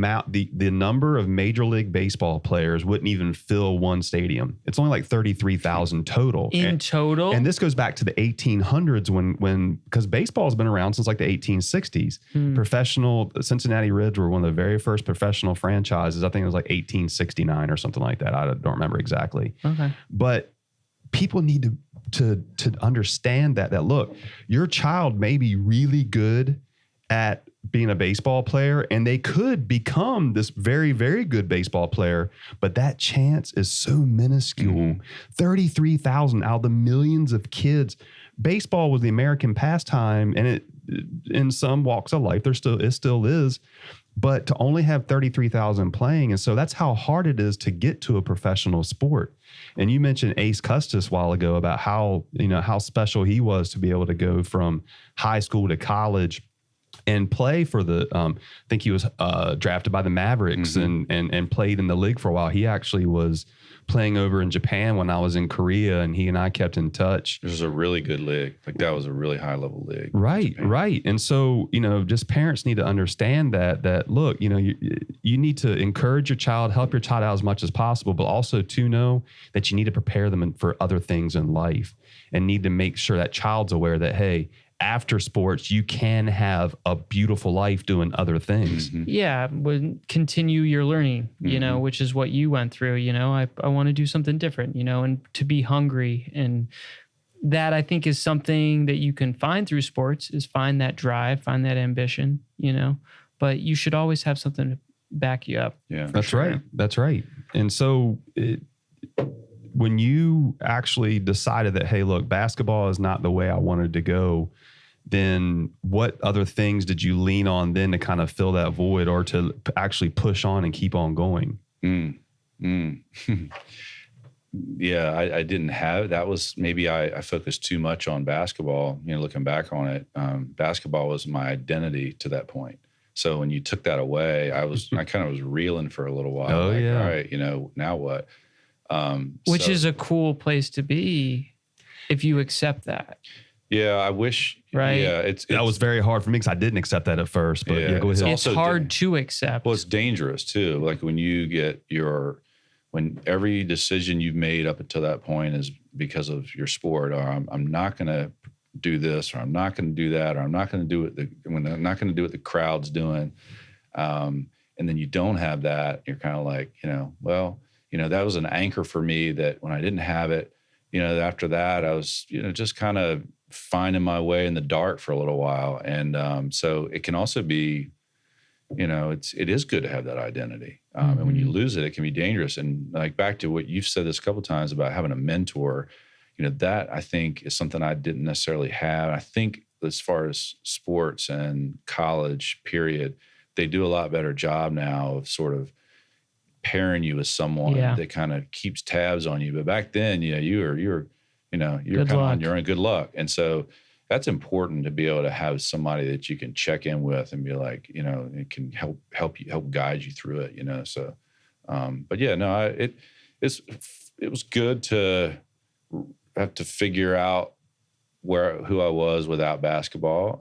number of Major League Baseball players wouldn't even fill one stadium. It's only like 33,000 total. Total? And this goes back to the 1800s because baseball has been around since like the 1860s. Professional Cincinnati Reds were one of the very first professional franchises. I think it was like 1869 or something like that. I don't remember exactly. Okay. But people need to understand that look, your child may be really good at being a baseball player and they could become this very, very good baseball player, but that chance is so minuscule. 33,000 out of the millions of kids. Baseball was the American pastime, and it, in some walks of life, it still is. But to only have 33,000 playing, and so that's how hard it is to get to a professional sport. And you mentioned Ace Custis a while ago about how special he was to be able to go from high school to college and play for I think he was drafted by the Mavericks and played in the league for a while. He actually was playing over in Japan when I was in Korea, and he and I kept in touch. It was a really good league. Like that was a really high level league. Right. And so, just parents need to understand that look, you need to encourage your child, help your child out as much as possible, but also to know that you need to prepare them for other things in life and need to make sure that child's aware that, hey, after sports, you can have a beautiful life doing other things. Yeah, continue your learning, which is what you went through. I want to do something different, and to be hungry. And that, I think, is something that you can find through sports, is find that drive, find that ambition, but you should always have something to back you up. Yeah, that's right. That's right. And so when you actually decided that, hey, look, basketball is not the way I wanted to go, then what other things did you lean on then to kind of fill that void or to actually push on and keep on going? Yeah, I didn't have, that was maybe I focused too much on basketball. Looking back on it, basketball was my identity to that point. So when you took that away, I kind of was reeling for a little while. Oh, yeah. All right, now what? Which is a cool place to be if you accept that. Yeah, I wish. Right. Yeah, that was very hard for me because I didn't accept that at first. But yeah, go ahead. It's hard to accept. Well, it's dangerous too. Like when you get when every decision you've made up until that point is because of your sport, or I'm not going to do this, or I'm not going to do that, or I'm not going to do it. I'm not going to do what the crowd's doing. And then you don't have that. You're kind of like, that was an anchor for me that when I didn't have it, after that I was, just kind of finding my way in the dark for a little while. And so it can also be, it is good to have that identity. And when you lose it, it can be dangerous. And like back to what you've said this a couple of times about having a mentor, that I think is something I didn't necessarily have. I think as far as sports and college period, they do a lot better job now of sort of pairing you with someone that kind of keeps tabs on you. But back then, you're kind of on your own. Good luck. And so that's important to be able to have somebody that you can check in with and be like, it can help guide you through it, So, but yeah, no, it was good to have to figure out who I was without basketball.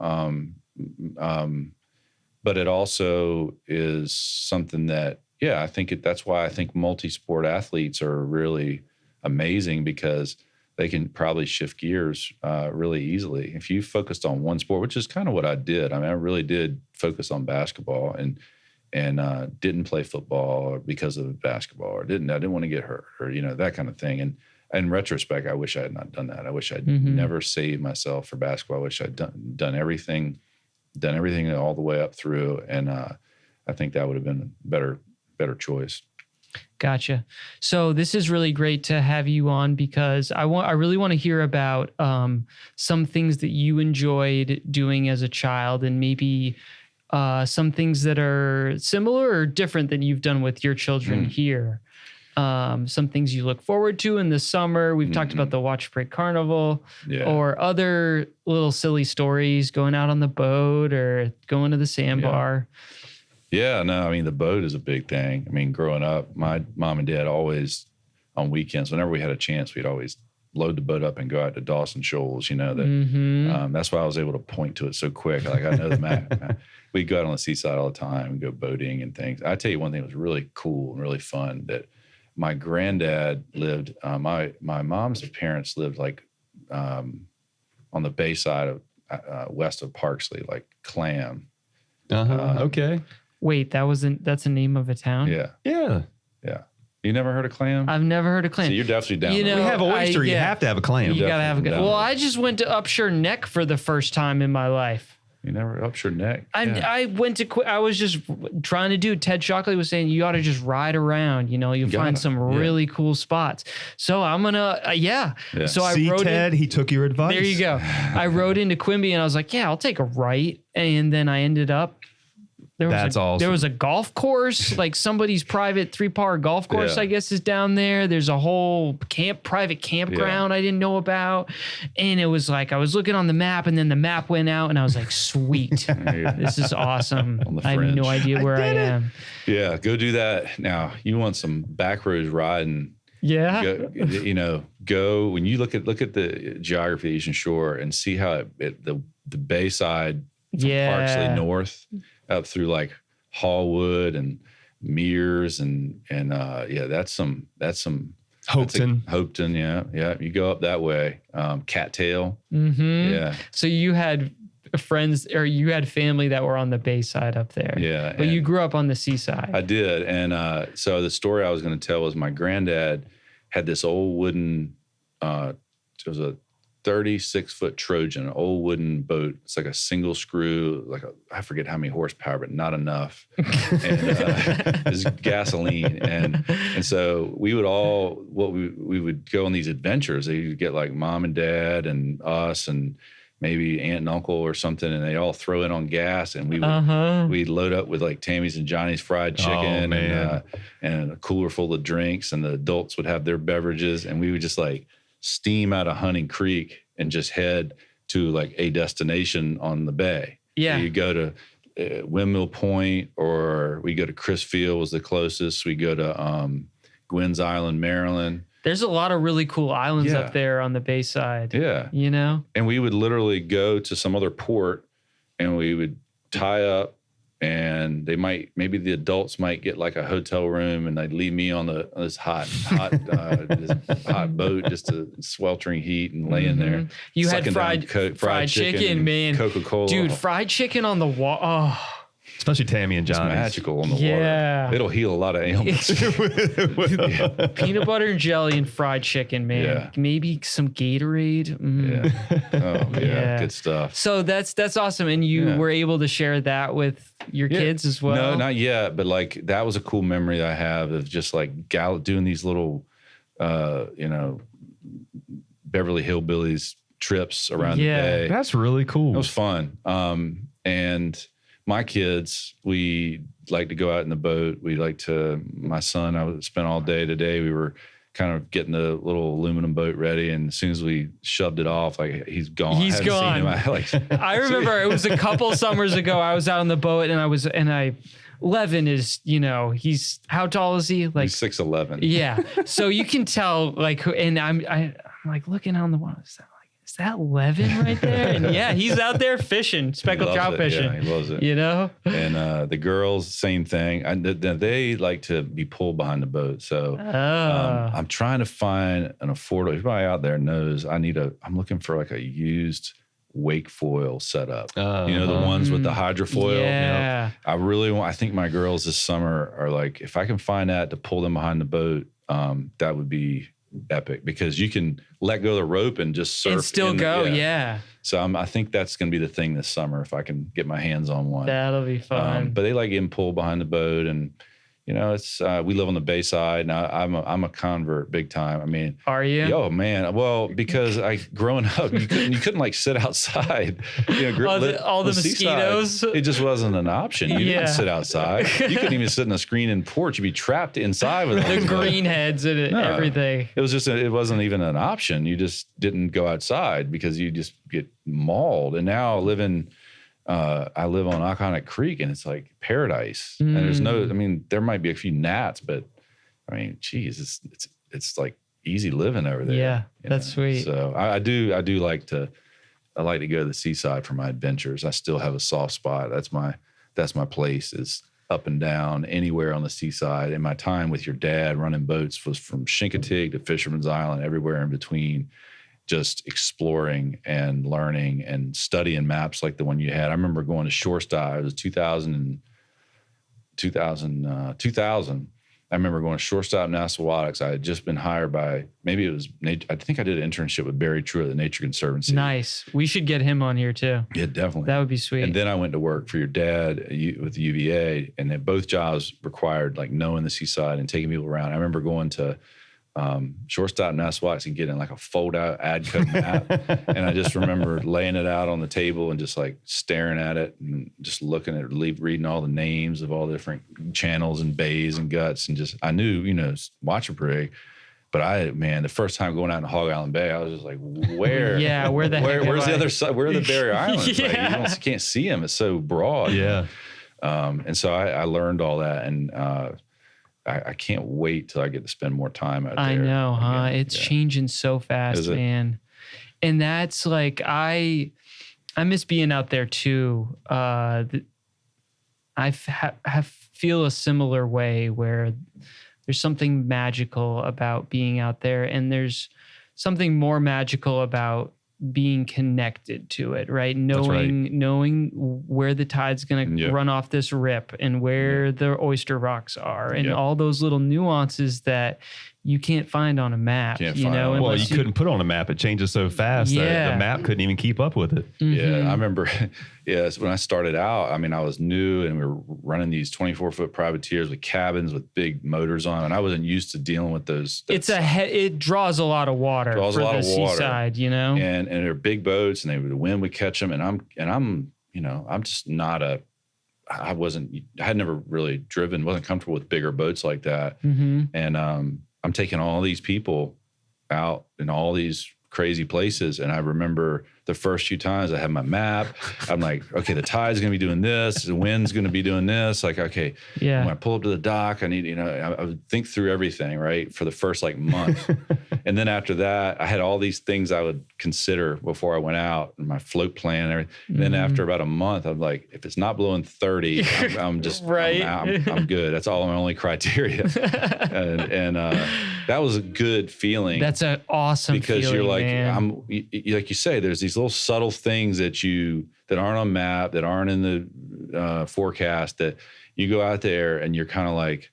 But it also is something that, I think that's why I think multi-sport athletes are really amazing, because they can probably shift gears really easily. If you focused on one sport, which is kind of what I did. I mean, I really did focus on basketball and didn't play football because of basketball, or I didn't want to get hurt, or that kind of thing. And in retrospect, I wish I had not done that. I wish I'd never saved myself for basketball. I wish I'd done everything all the way up through, and I think that would have been a better choice. Gotcha. So this is really great to have you on, because I really want to hear about some things that you enjoyed doing as a child, and maybe some things that are similar or different than you've done with your children here. Some things you look forward to in the summer. We've talked about the Watch Break Carnival or other little silly stories, going out on the boat or going to the sandbar. Yeah, no, I mean, the boat is a big thing. I mean, growing up, my mom and dad always, on weekends, whenever we had a chance, we'd always load the boat up and go out to Dawson Shoals, that's why I was able to point to it so quick. Like, I know the map. We'd go out on the seaside all the time and go boating and things. I tell you one thing that was really cool and really fun, that my granddad lived, my mom's parents lived like on the bay side of west of Parksley, like Clam. Okay. Wait, that's the name of a town? Yeah. Yeah. Yeah. You never heard of Clam? I've never heard of Clam. So you're definitely down You there. know, We have an oyster. You have to have a clam. You gotta have a good. Definitely Well, down I just went to Upshur Neck for the first time in my life. You never up your neck? I went to. I was just trying to do. Ted Shockley was saying you ought to just ride around. You'll find some really cool spots. So I'm gonna. So I See, rode Ted, he took your advice. There you go. I rode into Quimby and I was like, yeah, I'll take a right. And then I ended up. Awesome. There was a golf course, like somebody's private 3-par golf course, Yeah. I guess, is down there. There's a whole private campground I didn't know about. And it was like, I was looking on the map and then the map went out and I was like, sweet, this is awesome. On the I have no fringe. idea where I am. Yeah, go do that. Now, you want some back roads riding. Yeah. Go when you look at the geography of the Eastern Shore and see how the Bayside from Parksley north up through like Hallwood and Mears and that's some Hopeton. Hopeton, yeah. You go up that way. Cattail. Mm-hmm. Yeah. So you had friends or you had family that were on the Bayside up there. Yeah. But you grew up on the seaside. I did. And so the story I was going to tell was my granddad had this old wooden, it was a 36-foot Trojan, an old wooden boat. It's like a single screw, I forget how many horsepower, but not enough. And it's gasoline. And so we would we would go on these adventures. They would get like mom and dad and us and maybe aunt and uncle or something, and they all throw in on gas, and we'd load up with like Tammy's and Johnny's fried chicken and a cooler full of drinks, and the adults would have their beverages, and we would just like steam out of Hunting Creek and just head to like a destination on the bay. Yeah. So you go to Windmill Point, or we go to Crisfield was the closest. We go to Gwynn's Island, Maryland. There's a lot of really cool islands up there on the Bayside. Yeah. And we would literally go to some other port and we would tie up, and maybe the adults might get like a hotel room, and they'd leave me on this hot boat, just a sweltering heat, and lay in there. You had fried chicken, man. Coca-Cola. Dude, fried chicken on the wall. Oh. Especially Tammy and It's Johnny's. magical on the Yeah. water. It'll heal a lot of ailments. Peanut butter and jelly and fried chicken, man. Yeah. Maybe some Gatorade. Yeah. Oh, yeah. Good stuff. So that's awesome. And you were able to share that with your kids as well? No, not yet. But like, that was a cool memory that I have of just like doing these little, Beverly Hillbillies trips around the bay. That's really cool. It was fun. And my kids, we like to go out in the boat. My son, I would spend all day today. We were kind of getting the little aluminum boat ready, and as soon as we shoved it off, like, he's gone. He's gone. I remember it was a couple summers ago. I was out on the boat, and Levin is, he's, how tall is he? Like, he's 6'11". Yeah. So you can tell, like, and I'm like looking on the water. Is that Levin right there? And yeah, he's out there fishing, speckled trout fishing. Yeah, he loves it. And the girls, same thing. They like to be pulled behind the boat. So I'm trying to find an affordable. Everybody out there knows I'm looking for like a used wake foil setup. The ones with the hydrofoil. Yeah. I think my girls this summer are like, if I can find that to pull them behind the boat, that would be epic, because you can let go of the rope and just surf and still go. Yeah. So I think that's going to be the thing this summer, if I can get my hands on one. That'll be fun. But they like getting pulled behind the boat, and it's we live on the Bay Side, and I'm a convert big time. I mean, Are you? Oh man, well, because growing up, you couldn't like sit outside. All the mosquitoes. It just wasn't an option. You didn't sit outside. You couldn't even sit in a screen-in porch. You'd be trapped inside with the green heads and everything. It was just it wasn't even an option. You just didn't go outside because you just get mauled. And now I live on Occoneck Creek, and it's like paradise. And there's there might be a few gnats, but I mean, geez, it's like easy living over there. Yeah, that's sweet. So I do like to go to the seaside for my adventures. I still have a soft spot. That's my place, is up and down anywhere on the seaside. And my time with your dad running boats was from Chincoteague to Fisherman's Island, everywhere in between, just exploring and learning and studying maps like the one you had. I remember going to shortstop. It was 2000. I remember going to shortstop in Assawattucks. I had just been hired by, I think I did an internship with Barry True at the Nature Conservancy. Nice. We should get him on here too. Yeah, definitely. That would be sweet. And then I went to work for your dad with the UVA, and then both jobs required like knowing the seaside and taking people around. I remember going to shortstop in Assawattucks and getting like a fold out ad cut map. And I just remember laying it out on the table and just like staring at it and just looking at it, reading all the names of all the different channels and bays and guts. And just, I knew, Wachapreague, but the first time going out in Hog Island Bay, I was just like, where's the other side? Where are the Barrier Islands? Yeah. Like, you can't see them. It's so broad. Yeah. And so I learned all that, and, I can't wait till I get to spend more time out there. I know, huh? It's changing so fast, man. And that's like, I miss being out there too. I feel a similar way, where there's something magical about being out there, and there's something more magical about being connected to it, right? Knowing where the tide's going to run off this rip, and where the oyster rocks are, and all those little nuances that you can't find on a map. Well, you couldn't put on a map. It changes so fast that the map couldn't even keep up with it. Mm-hmm. Yeah, I remember. So when I started out, I mean, I was new, and we were running these 24-foot privateers with cabins with big motors on, and I wasn't used to dealing with those. It draws a lot of water for the seaside, and they're big boats, and the wind would catch them, and I'm just not I had never really driven, wasn't comfortable with bigger boats like that. Mm-hmm. And I'm taking all these people out in all these crazy places. And I remember the first few times I had my map. I'm like, okay, the tide's going to be doing this. The wind's going to be doing this. Like, okay, when I pull up to the dock, I need, I would think through everything, right? For the first like month. And then after that, I had all these things I would consider before I went out, and my float plan and everything. And then after about a month, I'm like, if it's not blowing 30, I'm just, right. I'm good. That's all my only criteria. and that was a good feeling. That's an awesome because feeling, you're like, man. Like you say, there's these little subtle things that aren't on map, that aren't in the forecast, that you go out there and you're kind of like,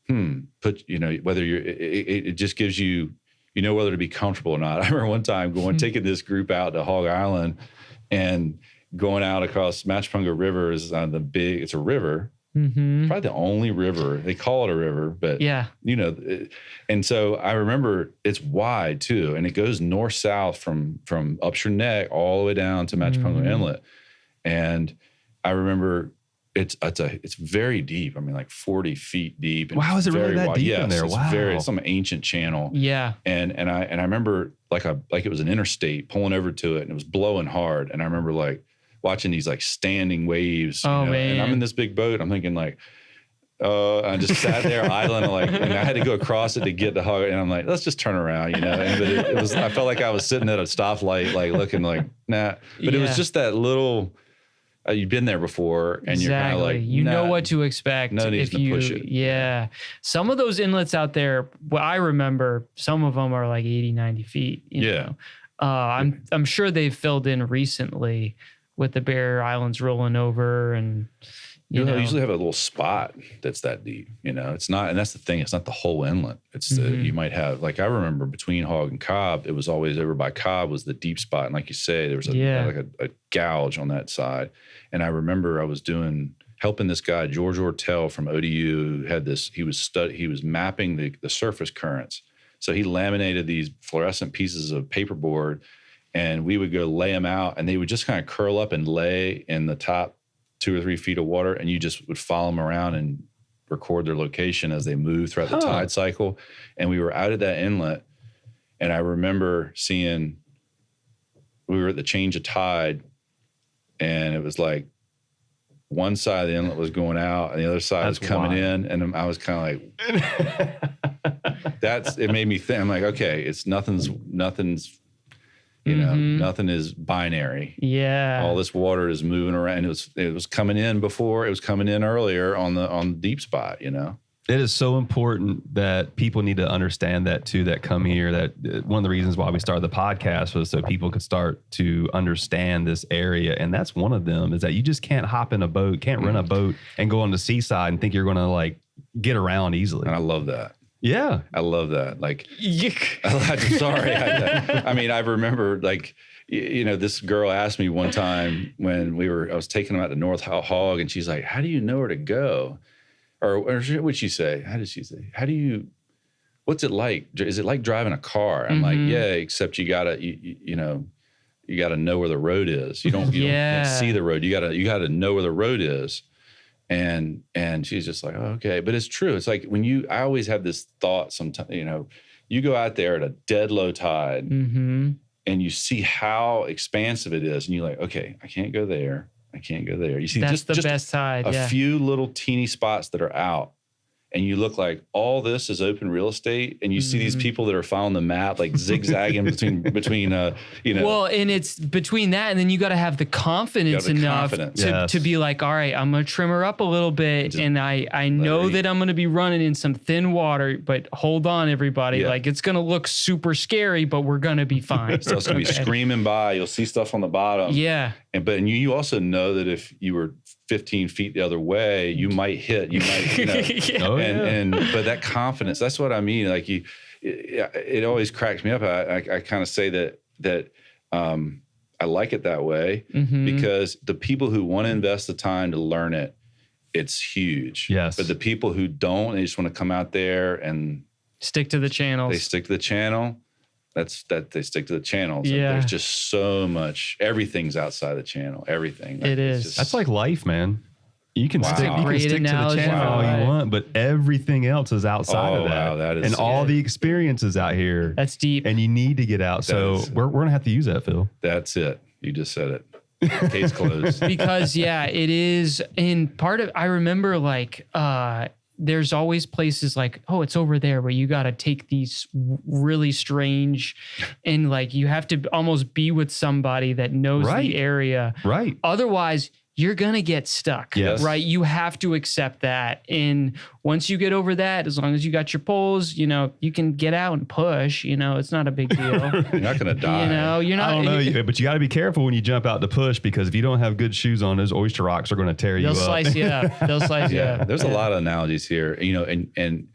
whether it just gives you, whether to be comfortable or not. I remember one time taking this group out to Hog Island and going out across Matchpunga River is it's a river. Mm-hmm. Probably the only river. They call it a river, but and so I remember it's wide too, and it goes north-south from Upshur Neck all the way down to Matchpunga Inlet. And I remember it's very deep. I mean, like 40 feet deep. And wow, is it really that wide. deep in there? Wow, it's some ancient channel. Yeah, and I remember like it was an interstate pulling over to it, and it was blowing hard, and I remember like watching these like standing waves. Man. And I'm in this big boat. I'm thinking like, I just sat there idling, and I had to go across it to get the hog. And I'm like, let's just turn around, But it was, I felt like I was sitting at a stoplight, like looking like, nah. But it was just that little, you've been there before, and you're kind of like, know what to expect. No need to push it. Yeah. Some of those inlets out there, I remember some of them are like 80, 90 feet. You know? I'm sure they've filled in recently with the Barrier Islands rolling over, and you usually have a little spot that's that deep. It's not, and that's the thing. It's not the whole inlet. It's you might have, like, I remember between Hog and Cobb, it was always over by Cobb was the deep spot, and like you say, there was a gouge on that side. And I remember I was helping this guy, George Ortel from ODU, who had this, he was mapping the surface currents. So he laminated these fluorescent pieces of paperboard, and we would go lay them out, and they would just kind of curl up and lay in the top 2 or 3 feet of water, and you just would follow them around and record their location as they move throughout the tide cycle. And we were out at that inlet, and I remember seeing, we were at the change of tide, and it was like one side of the inlet was going out and the other side was coming in, and I was kind of like, it made me think, I'm like, okay, it's nothing's, you know, nothing is binary. Yeah. All this water is moving around. It was coming in before, it was coming in earlier on the deep spot, you know? It is so important that people need to understand that too, that come here. That one of the reasons why we started the podcast was so people could start to understand this area. And that's one of them, is that you just can't hop in a boat, can't rent a boat and go on the seaside and think you're going to like get around easily. And I love that. Yeah. I love that. Like, I'm sorry. I mean, I remember like, you know, this girl asked me one time when I was taking them out to North Hog, and she's like, how do you know where to go? Or what'd she say? How did she say? What's it like? Is it like driving a car? I'm like, yeah, except you gotta know where the road is. You can't see the road. You gotta know where the road is. And she's just like, oh, okay. But it's true. It's like I always have this thought sometimes, you know, you go out there at a dead low tide and you see how expansive it is. And you're like, okay, I can't go there. I can't go there. You see, that's just the best tide. A few little teeny spots that are out, and you look like all this is open real estate, and you see these people that are following the map, like zigzagging between you know. Well, and it's between that, and then you got to have the confidence enough to be like, all right, I'm gonna trim her up a little bit, and I know that I'm gonna be running in some thin water, but hold on, everybody, like it's gonna look super scary, but we're gonna be fine. Stuff's gonna be screaming by. You'll see stuff on the bottom. Yeah. And you also know that if you were 15 feet the other way, you might hit. You might, you know. But that confidence, that's what I mean. Like it always cracks me up. I kind of say that I like it that way because the people who want to invest the time to learn it, it's huge. Yes. But the people who don't, they just want to come out there and stick to the channels. They stick to the channel. They stick to the channels. Yeah. There's just so much. Everything's outside the channel. Everything. It is. That's like life, man. You can stick to Great the channel all you want, but everything else is outside of that. Wow, that is, and all the experiences out here. That's deep. And you need to get out. So we're going to have to use that, Phil. That's it. You just said it. Case closed. Because it is in part of, I remember like, there's always places like, oh, it's over there where you got to take these really strange, and like you have to almost be with somebody that knows the area. Right. Otherwise, you're going to get stuck. Yes. Right. You have to accept that. And once you get over that, as long as you got your poles, you know, you can get out and push, you know, it's not a big deal. You're not going to die. You know, you're not. I don't know, but you got to be careful when you jump out to push, because if you don't have good shoes on, those oyster rocks are going to tear you up. They'll slice you up. They'll slice you up. There's a lot of analogies here, you know, and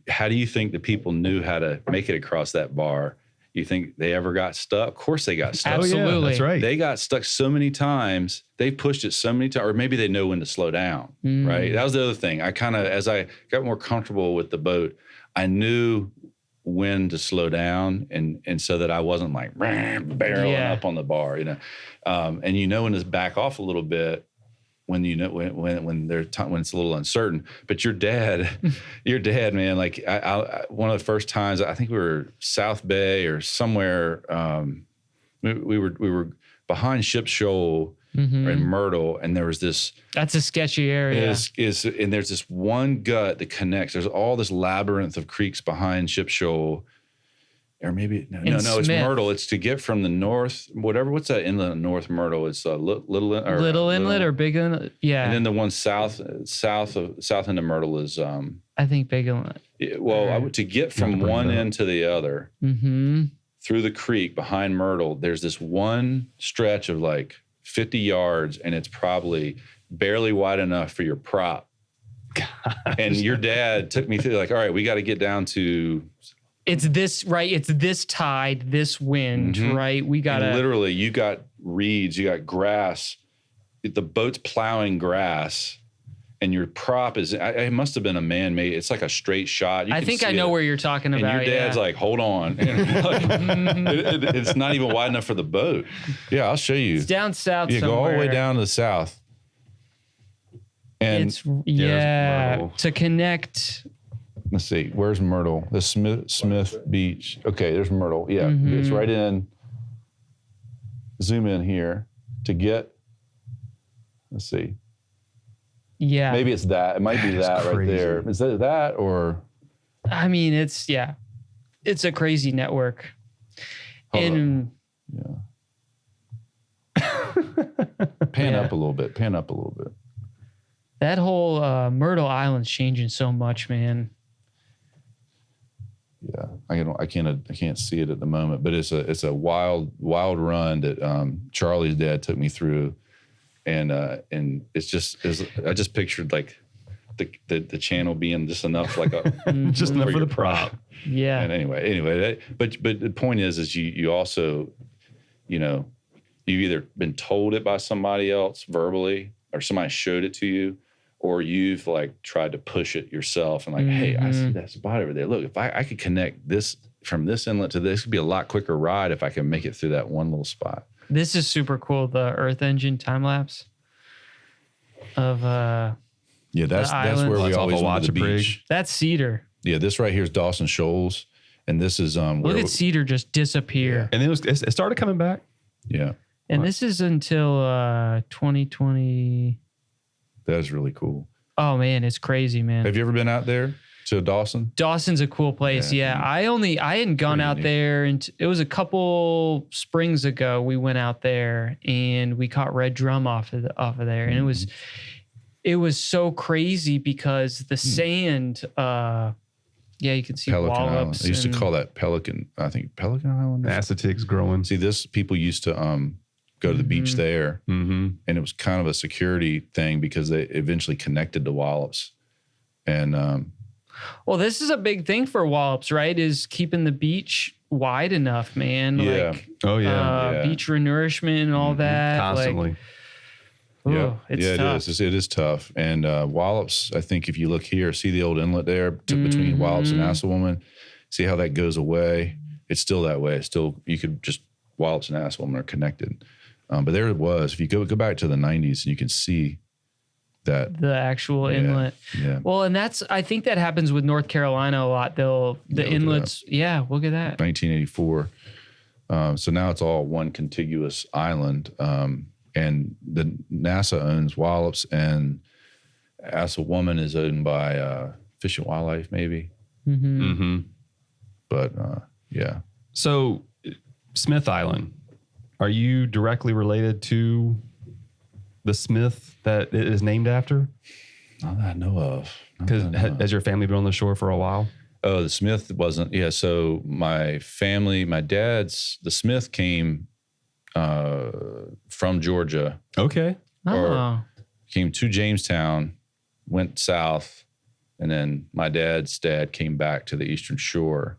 how do you think the people knew how to make it across that bar? You think they ever got stuck? Of course they got stuck. Absolutely. Oh, yeah, that's right. They got stuck so many times. They pushed it so many times, or maybe they know when to slow down, right? That was the other thing. As I got more comfortable with the boat, I knew when to slow down, and so that I wasn't like barreling up on the bar, you know. And you know when to back off a little bit when you know when it's a little uncertain. But your dad, man, like I one of the first times, I think we were South Bay or somewhere, we were behind Ship Shoal in Myrtle, and there was this. That's a sketchy area. And there's this one gut that connects. There's all this labyrinth of creeks behind Ship Shoal. Or maybe it's Myrtle. It's to get from the north, whatever. What's that inlet? North Myrtle. It's Little Inlet or Big Inlet. Yeah. And then the one south end of Myrtle is. I think Big Inlet. To get from one end to the other through the creek behind Myrtle, there's this one stretch of like 50 yards, and it's probably barely wide enough for your prop. Gosh. And your dad took me through, like, all right, we got to get down to. It's this, right? It's this tide, this wind, right? We got to. Literally, you got reeds, you got grass. The boat's plowing grass, and your prop is, it must have been a man-made, it's like a straight shot. You I can think see I know it. where you're talking about. And your dad's like, hold on. It's not even wide enough for the boat. Yeah, I'll show you. It's down south You go all the way somewhere. down to the south. And It's Myrtle. to connect. let's see, where's Myrtle? The Smith Beach. Okay, there's Myrtle. Yeah, it's right in. Zoom in here to get. Let's see. Yeah. Maybe it's that. It might be that right crazy. there. Is that or? I mean, it's a crazy network. Hold And Pan Yeah. up a little bit. Pan up a little bit. that whole Myrtle Island's changing so much, man. Yeah, I can't see it at the moment, but it's a wild run that Charlie's dad took me through, and I just pictured like the channel being just enough like a Just enough for your the prop. Yeah. And anyway, but the point is you also, you've either been told it by somebody else verbally or somebody showed it to you, or you've like tried to push it yourself and like, hey, I see that spot over there. Look, if I could connect this from this inlet to this, it'd be a lot quicker ride if I can make it through that one little spot. This is super cool. The Earth Engine time lapse of Yeah, that's island. where we That's off always of went to the Watchaprig. beach. that's Cedar. Yeah, this right here is Dawson Shoals, and this is Look at Cedar just disappear. And it started coming back. yeah, And this is until 2020. that is really cool. Oh man, it's crazy, man. Have you ever been out there to Dawson? Dawson's a cool place. Yeah. I hadn't gone Pretty out neat. there, and it was a couple springs ago. We went out there and we caught red drum off of there, and it was so crazy because the sand. You can see Pelican Island. wallops. They used to and- call that Pelican. I think Pelican Island. Acetic's growing. See, people used to go to the beach there, Mm-hmm. and it was kind of a security thing because they eventually connected to wallops. And Well, this is a big thing for wallops, right? Is keeping the beach wide enough, man. Yeah. Like, Oh yeah. Yeah. beach renourishment and all that. Constantly. Like, ooh, it's yeah, tough. it is. It is tough. And wallops, I think if you look here, see the old inlet there between wallops and Asselwoman, see how that goes away. It's still that way. It's still, you could just, wallops and Asselwoman are connected. But there it was. If you go back to the 90s, you can see that. The actual Yeah. inlet. Yeah. Well, and I think that happens with North Carolina a lot. The look at inlets. Yeah, look at that. 1984. So now it's all one contiguous island. And the NASA owns Wallops, and Asselwoman is owned by Fish and Wildlife, maybe. Mm-hmm. Mm-hmm. But yeah. So, Smith Island, are you directly related to the Smith that it is named after? Not that I know of. Not Because that I know of. has your family been on the shore for a while? Oh, the Smith wasn't. Yeah. So my family, the Smith came from Georgia, Okay. Oh, came to Jamestown, went south, and then my dad's dad came back to the Eastern Shore.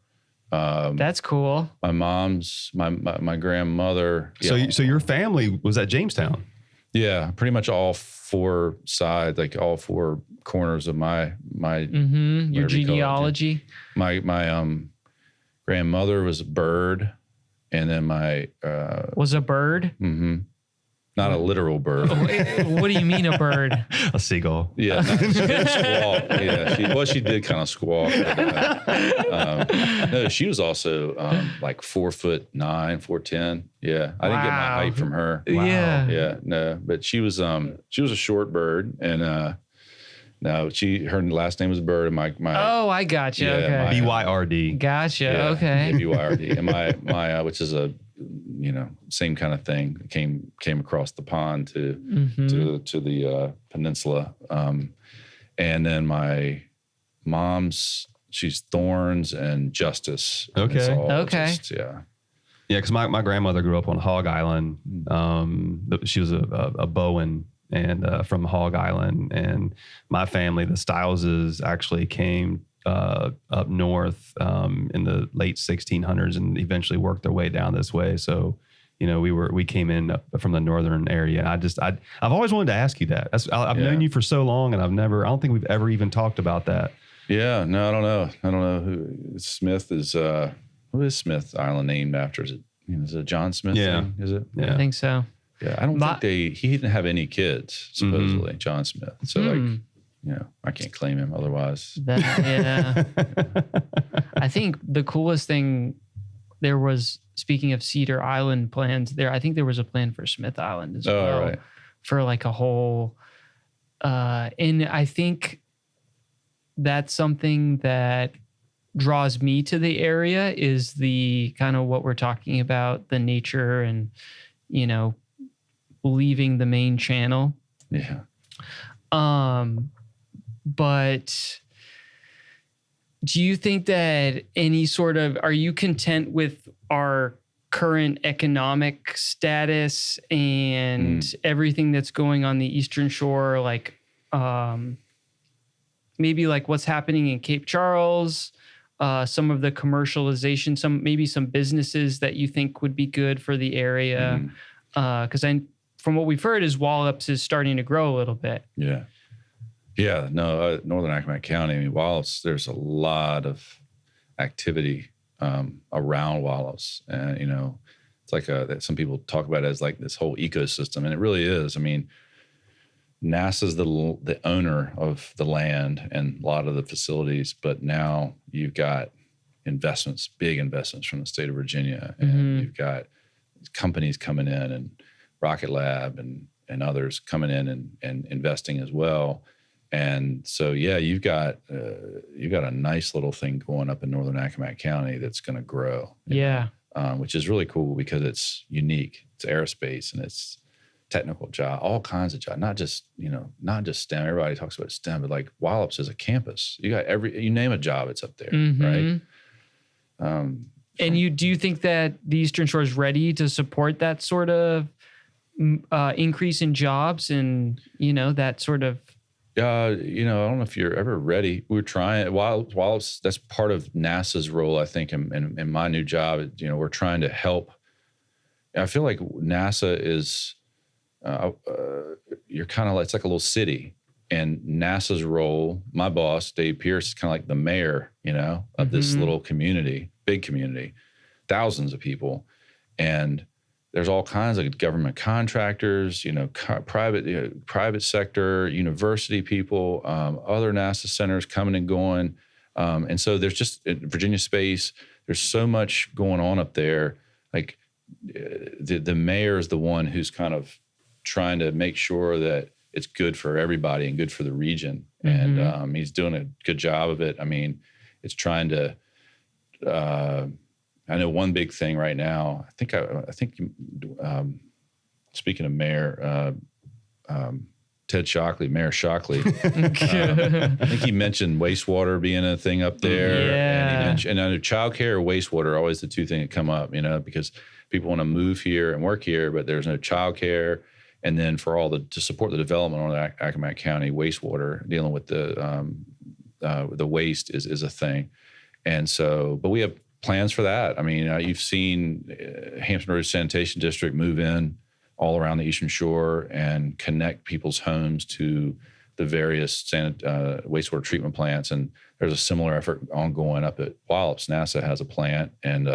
that's cool. My mom's, my grandmother. So your family was at Jamestown. Yeah, pretty much all four sides, like all four corners of my Mm-hmm. Your whatever you call it, genealogy. my grandmother was a bird, and then my Was a bird. not a literal bird. What do you mean a bird? A seagull. Yeah, she didn't squawk. Yeah, she did kind of squawk. No, she was also like 4'9", 4'10". Yeah, I didn't get my Wow. height from her. Yeah. Yeah, no, but she was a short bird, and no, her last name was Bird, and my Oh, I gotcha. Yeah, Okay. BYRD. Gotcha. yeah, Okay. BYRD, and my which is a same kind of thing, came across the pond to the peninsula, and then my mom's, she's Thorns and Justice. And it's Okay. all Okay. just, yeah. Yeah, because my grandmother grew up on Hog Island. She was a Bowen and from Hog Island, and my family, the Stileses, actually came up north in the late 1600s and eventually worked their way down this way. So we came in from the northern area. I've always wanted to ask you that. I've known you for so long, and I don't think we've ever even talked about that. Yeah, no, I don't know who Smith is. Who is Smith Island named after? Is it a John Smith thing? Is it? Yeah. I think so. Yeah, I don't think he didn't have any kids, supposedly, John Smith. So I can't claim him otherwise. I think the coolest thing there was, speaking of Cedar Island plans, I think there was a plan for Smith Island as well. Right. For like a whole, and I think that's something that draws me to the area is the kind of what we're talking about, the nature and, leaving the main channel. Yeah. But do you think that are you content with our current economic status and everything that's going on the Eastern Shore? Like, maybe like what's happening in Cape Charles, some of the commercialization, some businesses that you think would be good for the area. Because from what we've heard is Wallops is starting to grow a little bit. Yeah. Yeah, no, Northern Accomack County, I mean, Wallops, there's a lot of activity around Wallops. And, it's like some people talk about it as like this whole ecosystem, and it really is. I mean, NASA's the owner of the land and a lot of the facilities, but now you've got big investments from the state of Virginia, and you've got companies coming in, and Rocket Lab and others coming in and investing as well. And so, yeah, you've got a nice little thing going up in Northern Accomack County that's going to grow. Which is really cool because it's unique. It's aerospace and it's technical job, all kinds of jobs, not just STEM. Everybody talks about STEM, but like Wallops is a campus. You got you name a job, it's up there, right? And do you think that the Eastern Shore is ready to support that sort of increase in jobs and, that sort of? I don't know if you're ever ready. We're trying. Wallops, that's part of NASA's role, I think, in my new job. We're trying to help. I feel like NASA is, you're kind of like, it's like a little city. And NASA's role, my boss, Dave Pierce, is kind of like the mayor, of this little community, big community, thousands of people. And there's all kinds of government contractors, private sector, university people, other NASA centers coming and going. And so there's just Virginia Space, there's so much going on up there. Like the mayor is the one who's kind of trying to make sure that it's good for everybody and good for the region. And he's doing a good job of it. I mean, it's trying to, I know one big thing right now. I think speaking of Mayor Ted Shockley, Mayor Shockley, I think he mentioned wastewater being a thing up there. Yeah. And he mentioned, and I know childcare or wastewater are always the two things that come up, because people want to move here and work here, but there's no childcare. And then to support the development on Accomack County, wastewater, dealing with the waste is a thing. And so, but we have plans for that. I mean, you've seen Hampton Roads Sanitation District move in all around the Eastern Shore and connect people's homes to the various wastewater treatment plants. And there's a similar effort ongoing up at Wallops. NASA has a plant and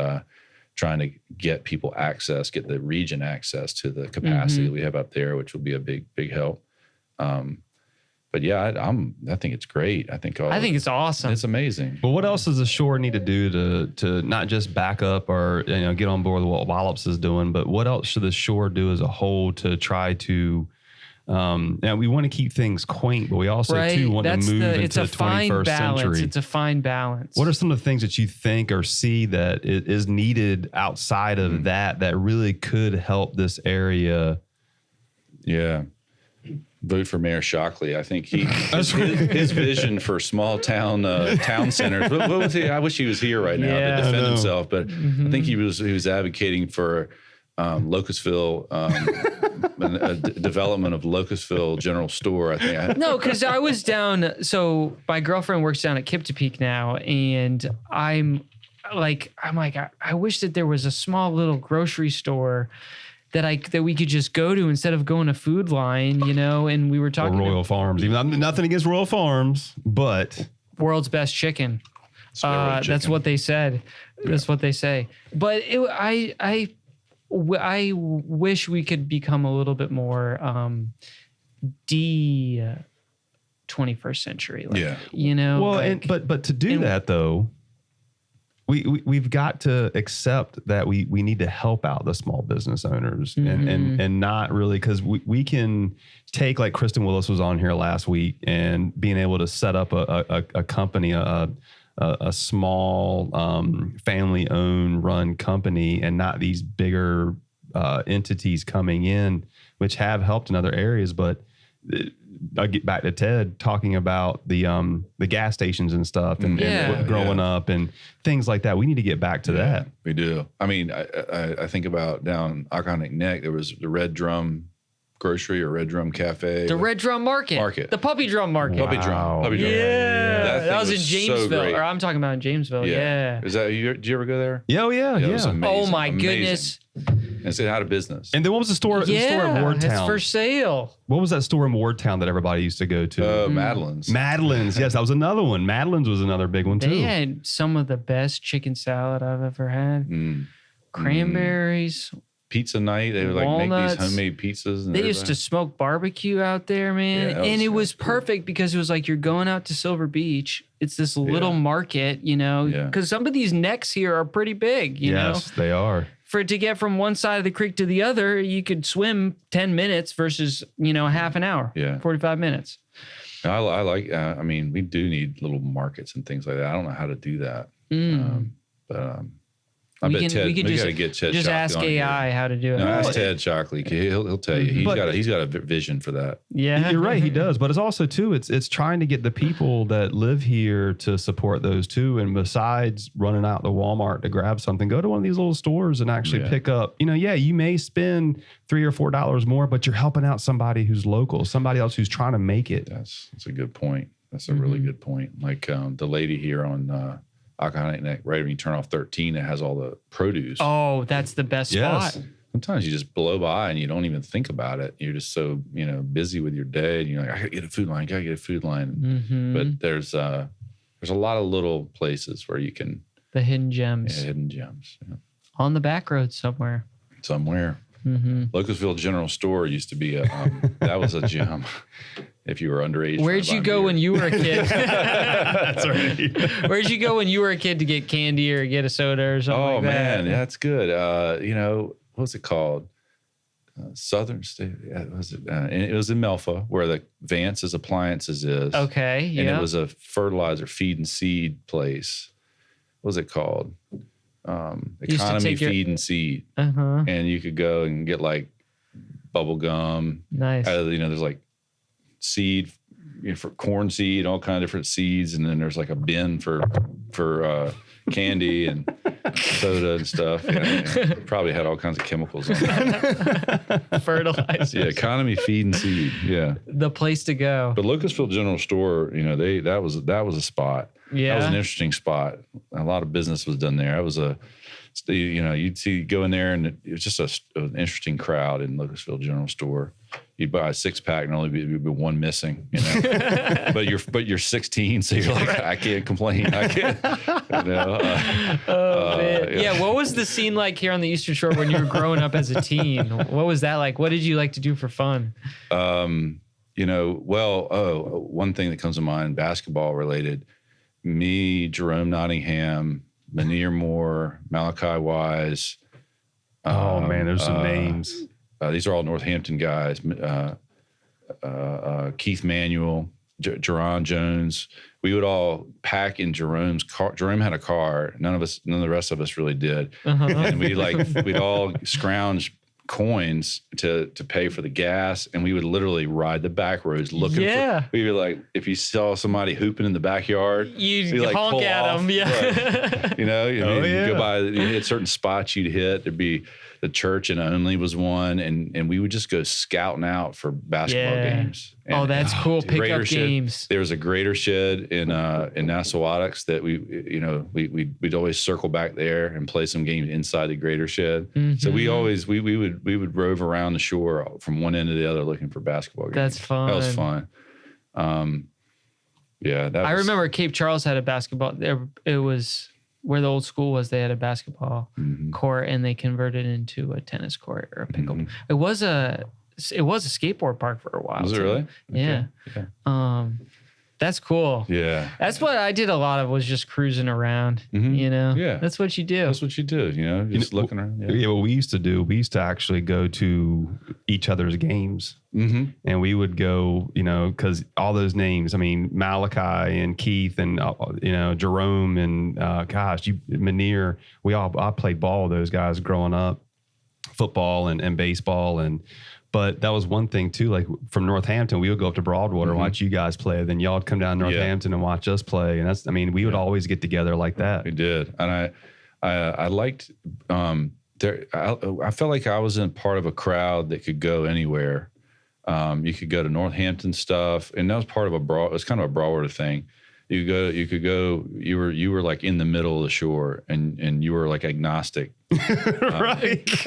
trying to get people access, get the region access to the capacity that we have up there, which will be a big, big help. But yeah, I think it's great. I think it's awesome. It's amazing. But what else does the shore need to do to not just back up or get on board with what Wallops is doing, but what else should the shore do as a whole to try to? We want to keep things quaint, but we also too want to move into the 21st century. It's a fine balance. What are some of the things that you think or see that is needed outside of that really could help this area? Yeah. Vote for Mayor Shockley. I think his vision for small town centers. What was he? I wish he was here right now to defend himself. But I think he was advocating for Locustville, development of Locustville General Store. I think. No, because I was down. So my girlfriend works down at Kiptopeke now, and I'm like, I wish that there was a small little grocery store that we could just go to instead of going to Food Line, you know. And we were talking or Royal Farms. Even nothing against Royal Farms, but world's best chicken. That's what they said. That's what they say. But I wish we could become a little bit more 21st century. You know. Well, but to do that though, we've got to accept that we need to help out the small business owners and not really, because we can take, like Kristen Willis was on here last week, and being able to set up a company, a small family owned run company, and not these bigger entities coming in, which have helped in other areas. But I get back to Ted talking about the gas stations and stuff and growing up and things like that. We need to get back to that. We do. I mean, I think about down Iconic Neck, there was the Red Drum Grocery or Red Drum Cafe. The Red Drum Market. The Puppy Drum Market. Puppy Drum. Yeah. That was in Jamesville. Or I'm talking about in Jamesville. Yeah. Is that, did you ever go there? Yeah. It was amazing. Oh my goodness. And it's out of business. And then what was the store? The store in Wardtown. It's for sale. What was that store in Wardtown that everybody used to go to? Madeline's. Madeline's. Yes, that was another one. Madeline's was another big one too. They had some of the best chicken salad I've ever had. Cranberries. Pizza night. They would like make these homemade pizzas. And they used to smoke barbecue out there, man. And it was perfect because it was like you're going out to Silver Beach. It's this little market, you know, because some of these necks here are pretty big, you know. Yes, they are. To get from one side of the creek to the other, you could swim 10 minutes versus, you know, half an hour, 45 minutes. I like, I mean, we do need little markets and things like that. I don't know how to do that. I bet Ted, we got to get Ted just Shockley ask on AI here. how to do it. No, ask Ted Shockley. He'll tell you. He's got a vision for that. Yeah, you're right. He does, but it's also too. It's trying to get the people that live here to support those too. And besides running out to Walmart to grab something, go to one of these little stores and actually pick up. You know, you may spend $3 or $4 more, but you're helping out somebody who's local, somebody else who's trying to make it. That's a good point. That's a really good point. Like the lady here on Iconic Neck, right when you turn off 13, it has all the produce. Oh, that's the best spot. Sometimes you just blow by and you don't even think about it. You're just so, busy with your day, and you're like, I gotta get a food line, But there's a lot of little places where you can. The hidden gems. Yeah, hidden gems. Yeah. On the back road somewhere. Locustville General Store used to be that was a gem. If you were underage. Where'd you go when you were a kid? That's right. Where'd you go when you were a kid to get candy or get a soda or something like that? Oh man, that's good. What's it called? Southern State. It was in Melfa, where the Vance's Appliances is. Okay, yeah. And it was a fertilizer feed and seed place. What was it called? Economy Feed and Seed. And you could go and get like bubble gum. Nice. There's like seed for corn seed, all kind of different seeds, and then there's like a bin for candy and soda and stuff. Probably had all kinds of chemicals on it. Fertilizer. Yeah, Economy Feed and Seed. Yeah, the place to go. But Locustville General Store, that was a spot. Yeah, that was an interesting spot. A lot of business was done there. It was you'd go in there, and it was just an interesting crowd in Locustville General Store. You'd buy a 6-pack and only be one missing, but you're 16, so you're like, I can't complain. I can't. Man. What was the scene like here on the Eastern Shore when you were growing up as a teen? What was that like? What did you like to do for fun? One thing that comes to mind, basketball related. Me, Jerome Nottingham, Manir Moore, Malachi Wise. Oh man, there's some names. These are all Northampton guys. Keith Manuel, Jerron Jones. We would all pack in Jerome's car. Jerome had a car. None of the rest of us really did. And we'd all scrounge coins to pay for the gas, and we would literally ride the back roads looking for. We would like, if you saw somebody hooping in the backyard, you'd like honk at them. You go by, you hit certain spots you'd hit. There'd be the church and only was one, and we would just go scouting out for basketball games. And, that's cool. Pick up games. There was a Greater Shed in Nassauatix that we'd always circle back there and play some games inside the Greater Shed. So we would rove around the shore from one end to the other looking for basketball games. That's fun. That was fun. I remember Cape Charles had a basketball. It was where the old school was. They had a basketball court, and they converted it into a tennis court or a pickle. It was a skateboard park for a while. Was it really? Yeah. Okay. That's cool. Yeah. That's what I did a lot of, was just cruising around, you know? Yeah. That's what you do. That's what you do, you know, just looking around. Yeah, what we used to actually go to each other's games. And we would go, you know, because all those names, I mean, Malachi and Keith and, you know, Jerome and, Manir, I played ball with those guys growing up, football and baseball. But that was one thing too, like from Northampton, we would go up to Broadwater and watch you guys play. Then y'all would come down to Northampton and watch us play. And we would always get together like that. We did. And I liked, I felt like I was in part of a crowd that could go anywhere. You could go to Northampton stuff, and that was part of it was kind of a Broadwater thing. You were like in the middle of the shore, and you were like agnostic. Right.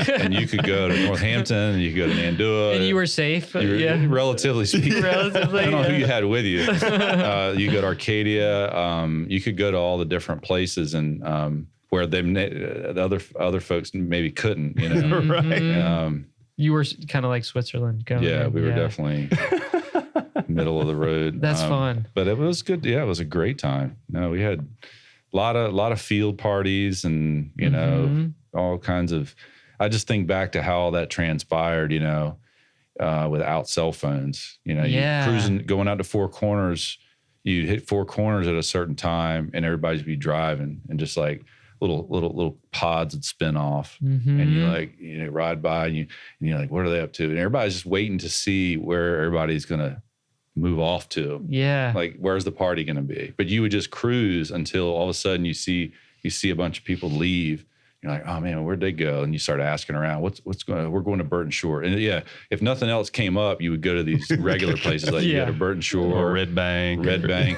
And you could go to Northampton, and you could go to Nandua. And you were safe. Relatively speaking. Relatively. I don't know who you had with you. You go to Arcadia. You could go to all the different places, and where the other folks maybe couldn't, you know. Right. You were kind of like Switzerland going. Yeah, we were definitely middle of the road. That's fun. But it was good. Yeah, it was a great time. No, we had a lot of field parties, and you know, all kinds of. I just think back to how all that transpired. You know, without cell phones. You know, you cruising, going out to Four Corners. You'd hit Four Corners at a certain time, and everybody'd be driving, and just like little pods would spin off, and you ride by, and you're like, what are they up to? And everybody's just waiting to see where everybody's gonna move off to. Yeah, like where's the party gonna be? But you would just cruise until all of a sudden you see a bunch of people leave. You're like, oh man, where'd they go? And you start asking around, what's going on? We're going to Burton Shore. And if nothing else came up, you would go to these regular places, like you go to Burton Shore or Red Bank,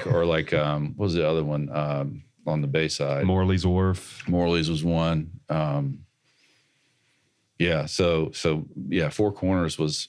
or like what was the other one? On the bay side, Morley's Wharf. Morley's was one. So Four Corners was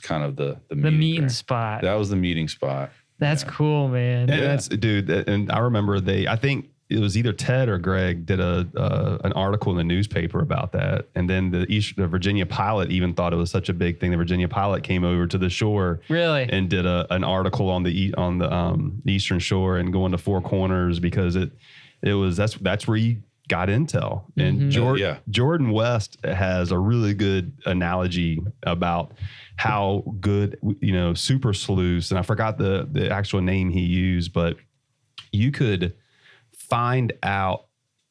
kind of the meeting spot. That was the meeting spot. That's cool, man. And I remember I think it was either Ted or Greg did an article in the newspaper about that, and then the Virginia Pilot even thought it was such a big thing. The Virginia Pilot came over to the shore, really, and did an article on the Eastern Shore and going to Four Corners, because that's where you got intel. And Jordan West has a really good analogy about how good, you know, super sleuths, and I forgot the actual name he used, but you could find out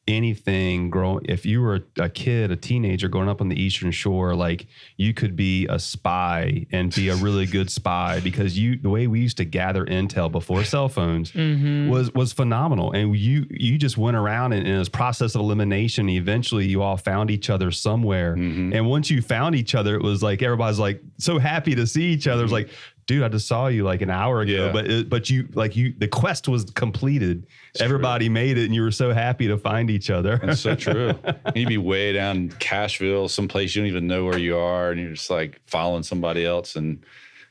anything if you were a teenager growing up on the Eastern Shore, like you could be a spy and be a really good spy, because the way we used to gather intel before cell phones was phenomenal. And you just went around and in this process of elimination, eventually you all found each other somewhere. And once you found each other, it was like everybody's like so happy to see each other. It's like, dude, I just saw you like an hour ago, but the quest was completed. It's Everybody made it, and you were so happy to find each other. That's so true. You'd be way down Cashville, someplace you don't even know where you are, and you're just like following somebody else, and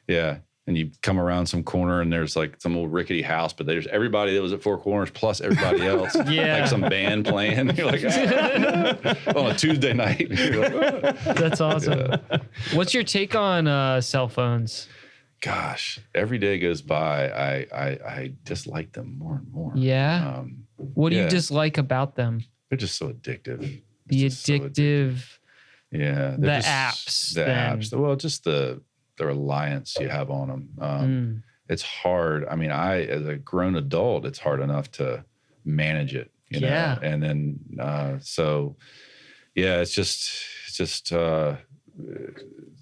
you come around some corner, and there's like some old rickety house, but there's everybody that was at Four Corners plus everybody else. Like some band playing. You're like, on a Tuesday night. Like, that's awesome. Yeah. What's your take on cell phones? Gosh, every day goes by, I dislike them more and more. Yeah. What do you dislike about them? They're just so addictive. The addictive. Yeah. The apps. The apps. Well, just the reliance you have on them. It's hard. I mean, as a grown adult, it's hard enough to manage it, you know? And then, it's just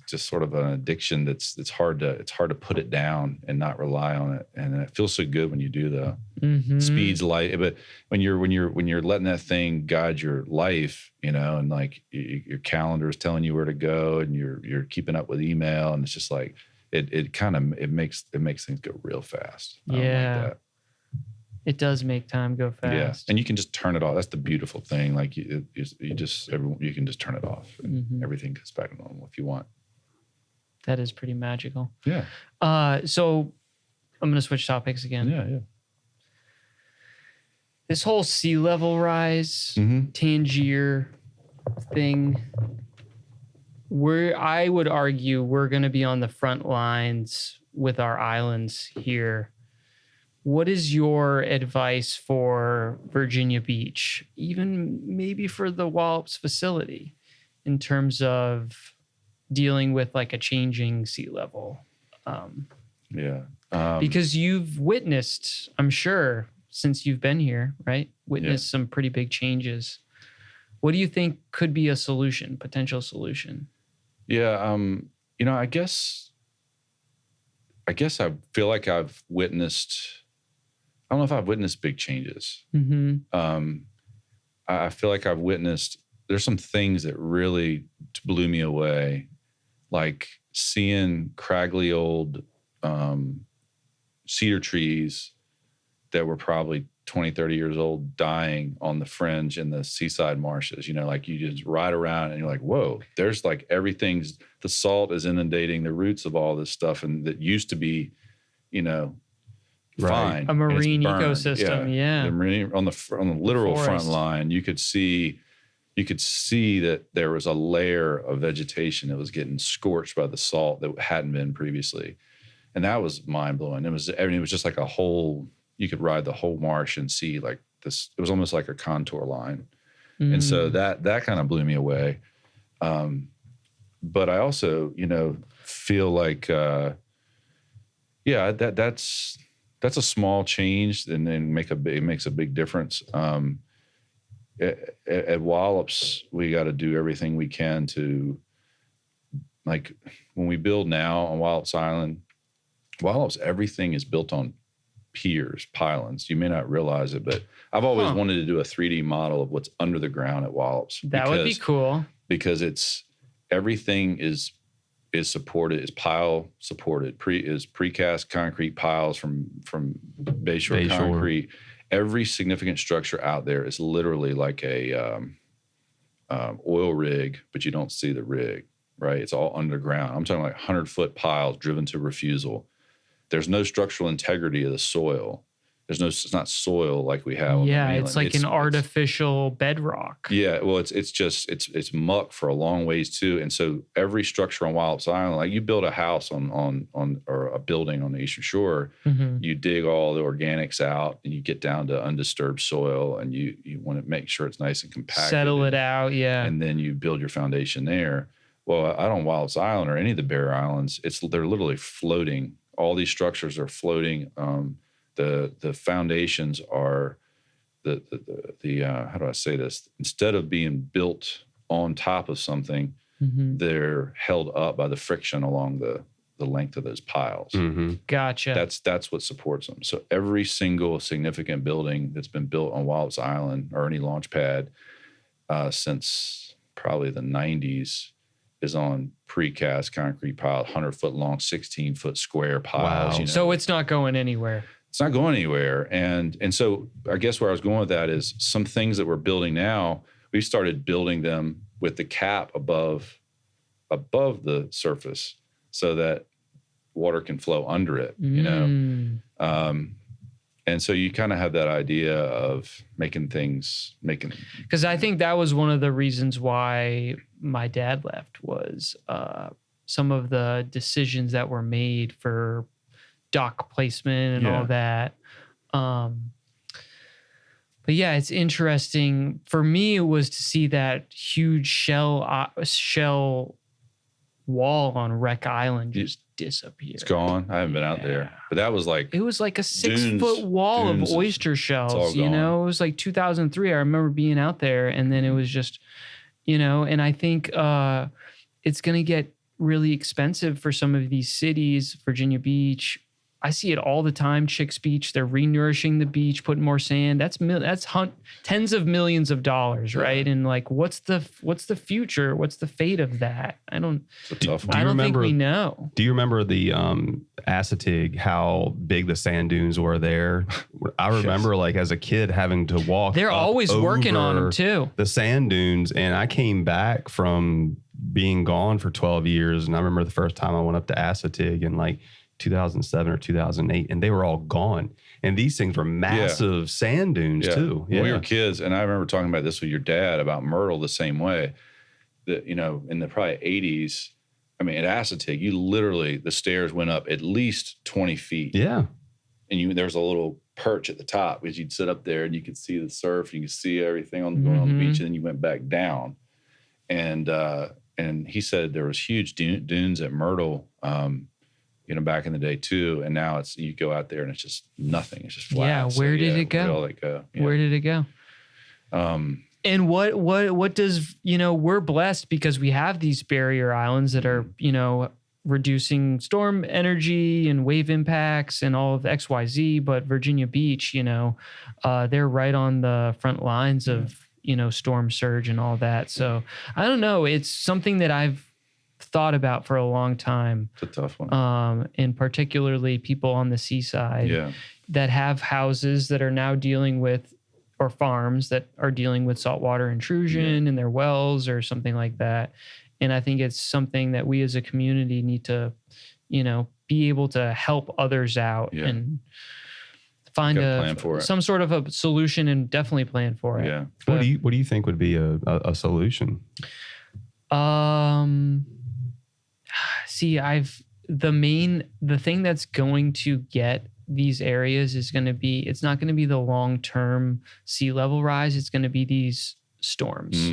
just sort of an addiction it's hard to put it down and not rely on it. And it feels so good when you do, though. Speed's light, but when you're letting that thing guide your life, and like your calendar is telling you where to go, and you're keeping up with email, and it's just like it makes things go real fast. I don't like that. It does make time go fast. Yeah, and you can just turn it off. That's the beautiful thing. Like you can just turn it off, and everything goes back to normal if you want. That is pretty magical. Yeah. So I'm going to switch topics again. Yeah. This whole sea level rise, Tangier thing, I would argue we're going to be on the front lines with our islands here. What is your advice for Virginia Beach, even maybe for the Wallops facility, in terms of dealing with like a changing sea level? Because you've witnessed, I'm sure, since you've been here, right? Witnessed some pretty big changes. What do you think could be a solution, potential solution? Yeah, I guess I feel like I've witnessed. I don't know if I've witnessed big changes. I feel like I've witnessed. There's some things that really blew me away, like seeing craggy old cedar trees that were probably 20, 30 years old dying on the fringe in the seaside marshes. Like you just ride around and you're like, whoa, there's like the salt is inundating the roots of all this stuff. And that used to be, fine. A marine ecosystem. Yeah. The marine, on the literal front line, you could see that there was a layer of vegetation that was getting scorched by the salt that hadn't been previously. And that was mind blowing. It was just like a whole, you could ride the whole marsh and see like this, it was almost like a contour line. And so that kind of blew me away. But I also, feel like, that's a small change, and then it makes a big difference. At Wallops, we got to do everything we can to, like, when we build now on Wallops Island, everything is built on piers, pylons. You may not realize it, but I've always wanted to do a 3D model of what's under the ground at Wallops. That would be cool. Because everything is supported, is pile supported, is precast concrete piles from Bayshore Concrete. Every significant structure out there is literally like a oil rig, but you don't see the rig, right? It's all underground. I'm talking like 100-foot piles driven to refusal. There's no structural integrity of the soil. It's not soil like we have on the mainland. It's like an artificial bedrock. Yeah, well, it's muck for a long ways too. And so every structure on Wallops Island, like you build a house or a building on the Eastern Shore, you dig all the organics out and you get down to undisturbed soil, and you want to make sure it's nice and compacted. Settle it out, yeah. And then you build your foundation there. Well, out on Wallops Island or any of the Barrier Islands, they're literally floating. All these structures are floating. The foundations are the how do I say this? Instead of being built on top of something, they're held up by the friction along the length of those piles. Gotcha. That's what supports them. So every single significant building that's been built on Wallops Island or any launch pad since probably the 90s is on precast concrete piles, 100-foot long, 16-foot square piles. Wow. So it's not going anywhere. It's not going anywhere. And so I guess where I was going with that is some things that we're building now, we started building them with the cap above the surface so that water can flow under it, and so you kind of have that idea of because I think that was one of the reasons why my dad left was some of the decisions that were made for dock placement and all that. But yeah, it's interesting. For me, it was to see that huge shell wall on Wreck Island just disappear. It's gone. I haven't been out there, but that was like it was like a 6-foot wall of oyster shells. It was like 2003. I remember being out there, and then it was just, and I think it's going to get really expensive for some of these cities. Virginia Beach, I see it all the time. Chicks Beach, they're renourishing the beach, putting more sand. That's tens of millions of dollars, right? And like, what's the future? What's the fate of that? I don't. It's a tough one. I don't think we know. Do you remember the Assateague? How big the sand dunes were there? I remember, like as a kid, having to walk. They're always working on them too. The sand dunes, and I came back from being gone for 12 years, and I remember the first time I went up to Assateague in like 2007 or 2008, and they were all gone. And these things were massive sand dunes too. When we were kids, and I remember talking about this with your dad about Myrtle the same way. That, you know, in the probably 80s, I mean, at Assateague, you literally, the stairs went up at least 20 feet. Yeah. And there was a little perch at the top because you'd sit up there and you could see the surf, you could see everything going on the beach, and then you went back down. And he said there was huge dunes at Myrtle, you know, back in the day too. And now you go out there and it's just nothing. It's just flat. Yeah. Where did it go? Where did it go? And what does, you know, we're blessed because we have these barrier islands that are, you know, reducing storm energy and wave impacts and all of XYZ. But Virginia Beach, you know, they're right on the front lines of, you know, storm surge and all that. So I don't know. It's something that I've thought about for a long time. It's a tough one. And particularly people on the seaside that have houses that are now dealing with, or farms that are dealing with saltwater intrusion in their wells or something like that. And I think it's something that we as a community need to, you know, be able to help others out and find some sort of a solution, and definitely plan for it. Yeah. What do you think would be a solution? See, the thing that's going to get these areas is going to be, it's not going to be the long-term sea level rise. It's going to be these storms,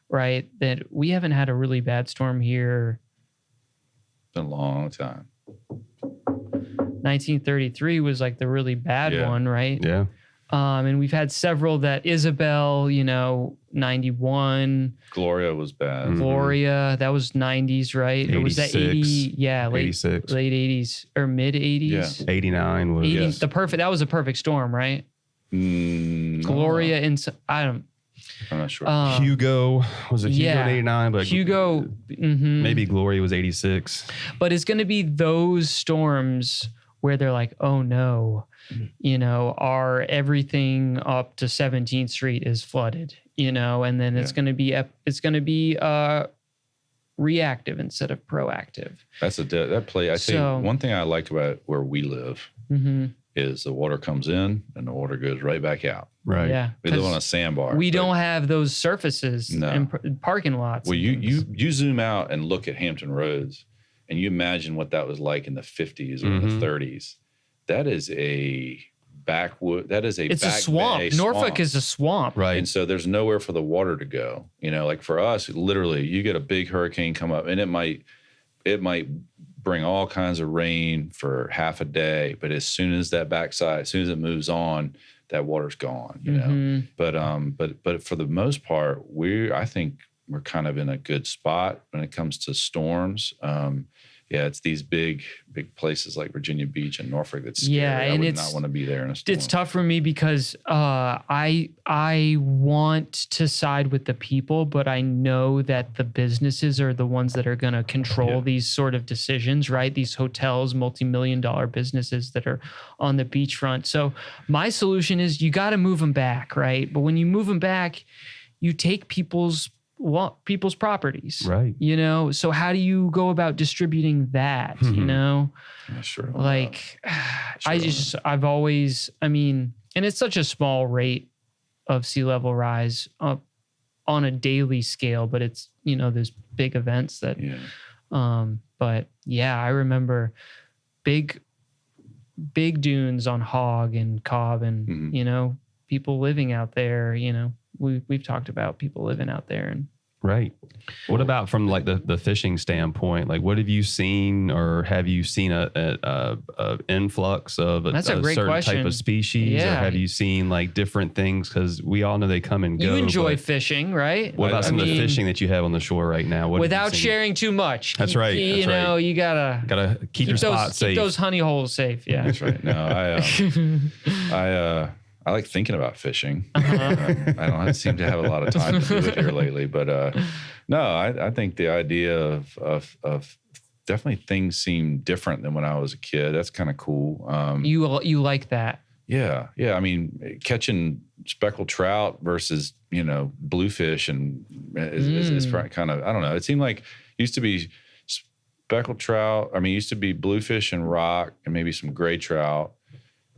right? That we haven't had a really bad storm here. It's been a long time. 1933 was like the really bad one, right? Yeah. And we've had several that Isabel, you know, 91. Gloria was bad. Gloria, that was 90s, right? 86. Or was that 80? Yeah, late 80s or mid 80s. Yeah. 89 was 80, that was a perfect storm, right? Gloria I'm not sure. Hugo, was it Hugo in 89? But Hugo, maybe Gloria was 86. But it's going to be those storms where they're like, oh no, you know, everything up to 17th Street is flooded, you know, and then it's going to be reactive instead of proactive. That's that play. I think one thing I like about where we live is the water comes in and the water goes right back out. Right. Yeah. We live on a sandbar. We don't have those surfaces in parking lots. Well, you zoom out and look at Hampton Roads, and you imagine what that was like in the 50s or in the 30s. That is a backwood. It's a swamp. Norfolk is a swamp. Right. And so there's nowhere for the water to go. You know, like for us, literally, you get a big hurricane come up, and it might bring all kinds of rain for half a day. But as soon as it moves on, that water's gone. You know. But for the most part, I think we're kind of in a good spot when it comes to storms. It's these big places like Virginia Beach and Norfolk that's scary. I would not want to be there in a storm. It's tough for me because I want to side with the people, but I know that the businesses are the ones that are going to control these sort of decisions, right? These hotels, multi-million-dollar businesses that are on the beachfront. So my solution is you got to move them back, right? But when you move them back, you take people's properties, right? You know, so how do you go about distributing that? You know, like I've always, I mean, and it's such a small rate of sea level rise on a daily scale, but it's, you know, there's big events that, but yeah, I remember big dunes on Hog and Cobb and, you know, people living out there, you know, we've talked about people living out there and Right. What about from like the fishing standpoint? Like, what have you seen, or have you seen a influx of a That's a great certain question. type of species, or Yeah. have you seen like different things? Because we all know they come and go. You enjoy but fishing, right? What about some of the fishing that you have on the shore right now? What have you Without seen? sharing too much. That's right. You That's know, right. you gotta keep your spot safe. Keep those honey holes safe. Yeah. That's right. No, I like thinking about fishing. I don't seem to have a lot of time to do it here lately, but no, I think the idea of definitely things seem different than when I was a kid. That's kind of cool. You like that? Yeah. I mean, catching speckled trout versus bluefish and is kind of, I don't know. It seemed like it used to be speckled trout. I mean, it used to be bluefish and rock and maybe some gray trout.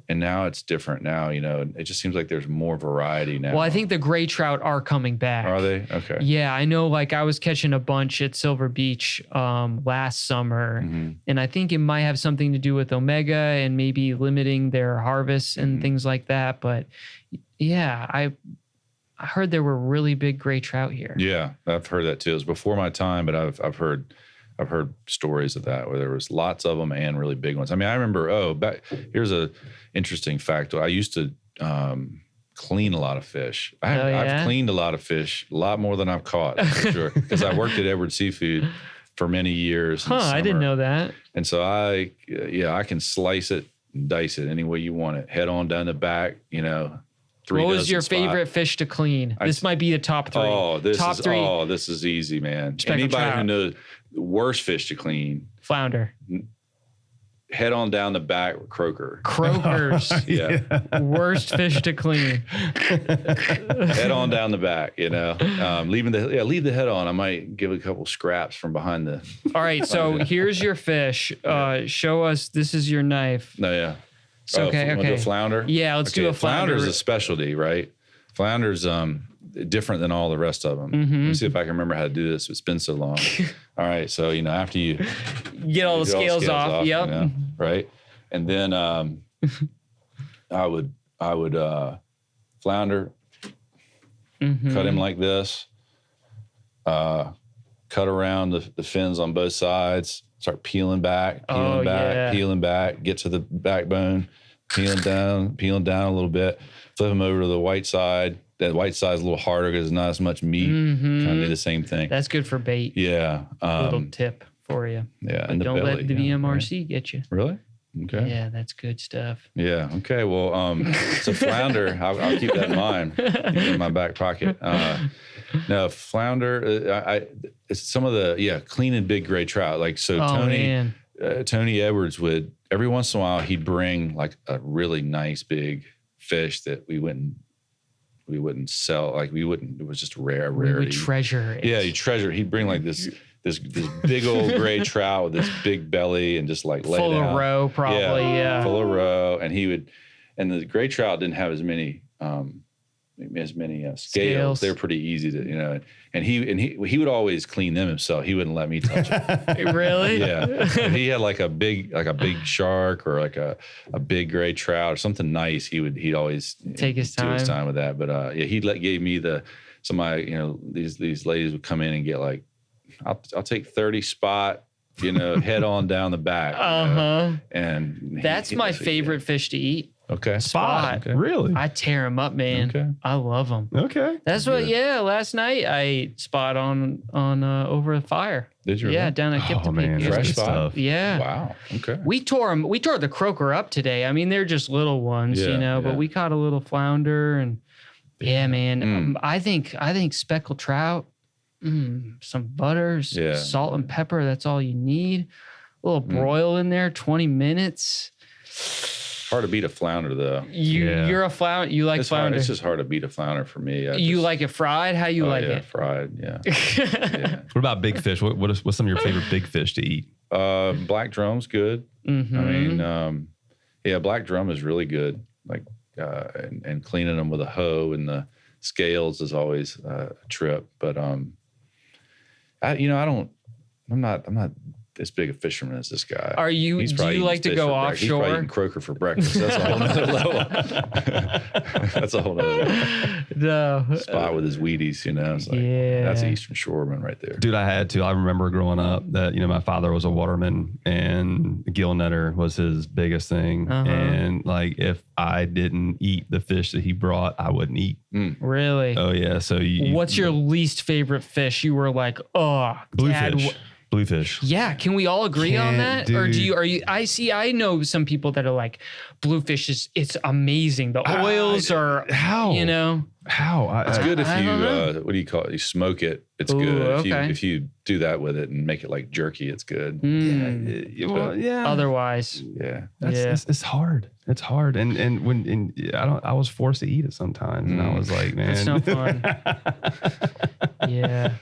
And now it's different. Now, it just seems like there's more variety now. Well, I think the gray trout are coming back. Are they? Okay. Yeah, I know. Like I was catching a bunch at Silver Beach last summer, and I think it might have something to do with omega and maybe limiting their harvests and things like that. But yeah, I heard there were really big gray trout here. Yeah, I've heard that too. It was before my time, but I've heard stories of that where there was lots of them and really big ones. I mean, I remember. Here's a interesting fact. I used to clean a lot of fish. I've cleaned a lot of fish, a lot more than I've caught, for sure. Because I worked at Edward Seafood for many years. I didn't know that. And so I can slice it and dice it any way you want it. Head on down the back, 3 What was your favorite fish to clean? This might be the top 3. This is easy, man. Speckled Anybody trout. who knows the worst fish to clean, Flounder. head on down the back with croaker. Croakers. Yeah. Worst fish to clean. Head on down the back, leave the head on. I might give a couple scraps from behind the. All right, so here's your fish. Show us. This is your knife. No, yeah. Okay. Do a flounder? Yeah, let's do a flounder. Flounder is a specialty, right? Flounder's different than all the rest of them. Let me see if I can remember how to do this. It's been so long. All right, so after you get all the scales off. Yep. Right, and then I would flounder, cut him like this, cut around the fins on both sides, start peeling back, peeling back, get to the backbone, peeling down a little bit, flip them over to the white side. That white side's a little harder because there's not as much meat. Kind of do the same thing. That's good for bait. Yeah. Little tip for you. Yeah. But don't let the VMRC get you. Really? Okay. Yeah, that's good stuff. Yeah. Okay. Well, so flounder, I'll keep that in mind. Keep it in my back pocket. No, flounder. It's some of the cleaning big gray trout. Like so, Tony Edwards would every once in a while he'd bring like a really nice big fish that we wouldn't sell. Like it was just rarity. We would treasure it. Yeah, you treasure. He'd bring like this big old gray trout with this big belly and just like lay full it out. of roe, probably. Yeah. Full of roe, and the gray trout didn't have as many scales. They're pretty easy to and he would always clean them himself. He wouldn't let me touch it. Really? Yeah. If he had like a big shark or like a big gray trout or something nice, he'd always take his time with that. But he gave me these ladies would come in and get like I'll take 30 spot, head on down the back. And that's my favorite fish to eat. Okay. Spot. Okay. Really? I tear them up, man. Okay. I love them. Okay. That's what. Yeah. Last night I ate spot on over the fire. Did you? Yeah, really? down at Oh man, Kiptopee. Fresh good spot? stuff. Yeah. Wow. Okay. We tore the croaker up today. I mean, they're just little ones, but we caught a little flounder and man, I think speckled trout, some butters, salt and pepper. That's all you need. A little broil in there, 20 minutes. Hard to beat a flounder though. You're a flounder. You like flounder. It's just hard to beat a flounder for me. You like it fried? How you like it? Fried. Yeah. What about big fish? What's some of your favorite big fish to eat? Black drum's good. Mm-hmm. I mean, black drum is really good. Like, and cleaning them with a hoe and the scales is always a trip. But I'm not as big a fisherman as this guy. Do you like to go offshore? He's probably eating croaker for breakfast. That's a whole nother level. That's a whole nother spot with his Wheaties, It's like, that's the Eastern Shoreman right there. Dude, I had to. I remember growing up that, my father was a waterman and gill netter was his biggest thing. And like, if I didn't eat the fish that he brought, I wouldn't eat. Really? Oh yeah. So what's your least favorite fish? You were like, oh, bluefish. Bluefish. Yeah, can we all agree on that? Or I know some people that are like, bluefish it's amazing. The oils are how? How? It's good if you what do you call it? You smoke it. It's good. If you do that with it and make it like jerky, it's good. Otherwise, it's hard. It's hard. And I was forced to eat it sometimes, and I was like, man, it's no fun. Yeah,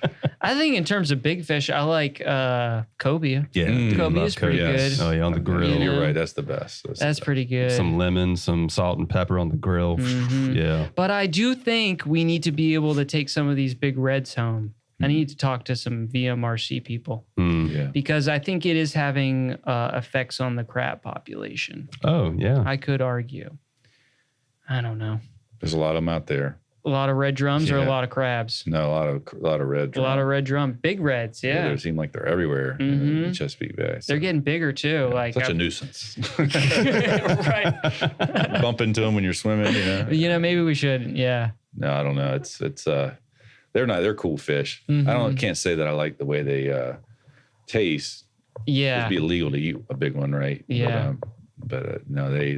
I think in terms of big fish, I like cobia. Yeah, cobia is pretty good. Oh yeah, on the grill. You're right. That's the best. That's pretty good. Some lemon, some salt and pepper on the grill. Yeah. But I do think we need to be able to take some of these big reds home. I need to talk to some VMRC people because I think it is having effects on the crab population. Oh, yeah. I could argue. I don't know. There's a lot of them out there. A lot of red drums or a lot of crabs? No, a lot of red drum. A lot of red drum. Big reds, yeah. They seem like they're everywhere in Chesapeake Bay. So. They're getting bigger too. Yeah, like such a nuisance. Right. Bump into them when you're swimming, Maybe we should, yeah. No, I don't know. They're cool fish. Can't say that I like the way they taste. Yeah. It'd be illegal to eat a big one, right? Yeah. But no, they're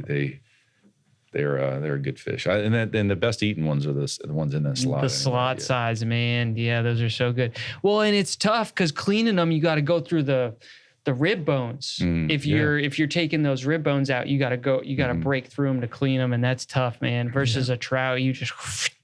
a good fish. And the best eaten ones are the ones in the slot. The slot size, man. Yeah, those are so good. Well, and it's tough because cleaning them, you got to go through the rib bones. If you're taking those rib bones out, you got to break through them to clean them, and that's tough, man. Versus a trout, you just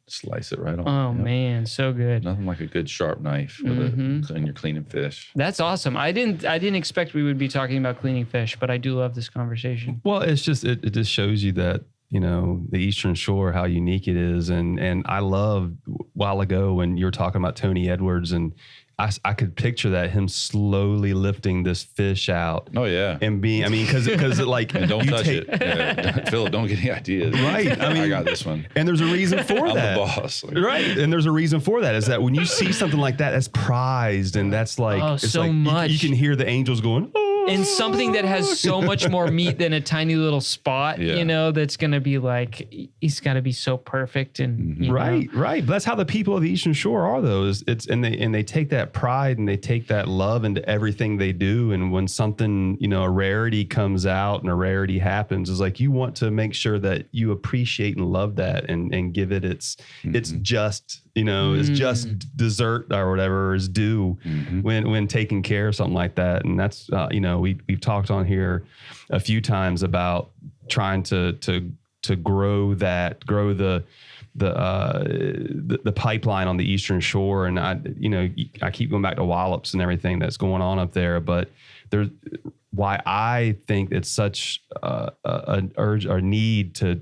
slice it right on. Oh man, so good. Nothing like a good sharp knife when you're cleaning fish. That's awesome. I didn't expect we would be talking about cleaning fish, but I do love this conversation. Well, it's just it just shows you that the Eastern Shore, how unique it is, and I loved a while ago when you were talking about Tony Edwards, and I could picture that him slowly lifting this fish out. Oh yeah, and being because like and don't touch it, Phillip. Don't get any ideas. Right. I got this one, and there's a reason for that. I'm the boss. Right, and there's a reason for that. Is that when you see something like that, that's prized, and that's like it's so like much. You can hear the angels going. Oh. And something that has so much more meat than a tiny little spot, that's going to be like, he's got to be so perfect. And right. But that's how the people of the Eastern Shore are, though. And they take that pride and they take that love into everything they do. And when something, a rarity comes out and a rarity happens, it's like you want to make sure that you appreciate and love that and give it its just. It's just dessert or whatever is due when taking care of something like that. And that's, we've talked on here a few times about trying to grow the pipeline on the Eastern Shore. And I keep going back to wallops and everything that's going on up there, but there's why I think it's such an urge or need to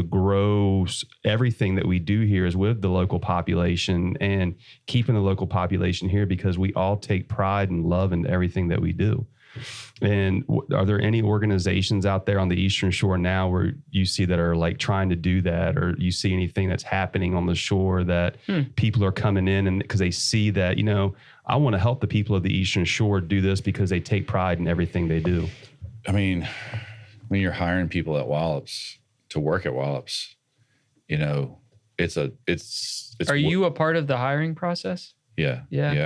grow everything that we do here is with the local population and keeping the local population here, because we all take pride and love in everything that we do. And are there any organizations out there on the Eastern Shore now where you see that are like trying to do that, or you see anything that's happening on the shore that people are coming in and because they see that, I want to help the people of the Eastern Shore do this because they take pride in everything they do? I mean, when you're hiring people at Wallops to work at Wallops, it's Are you a part of the hiring process? Yeah.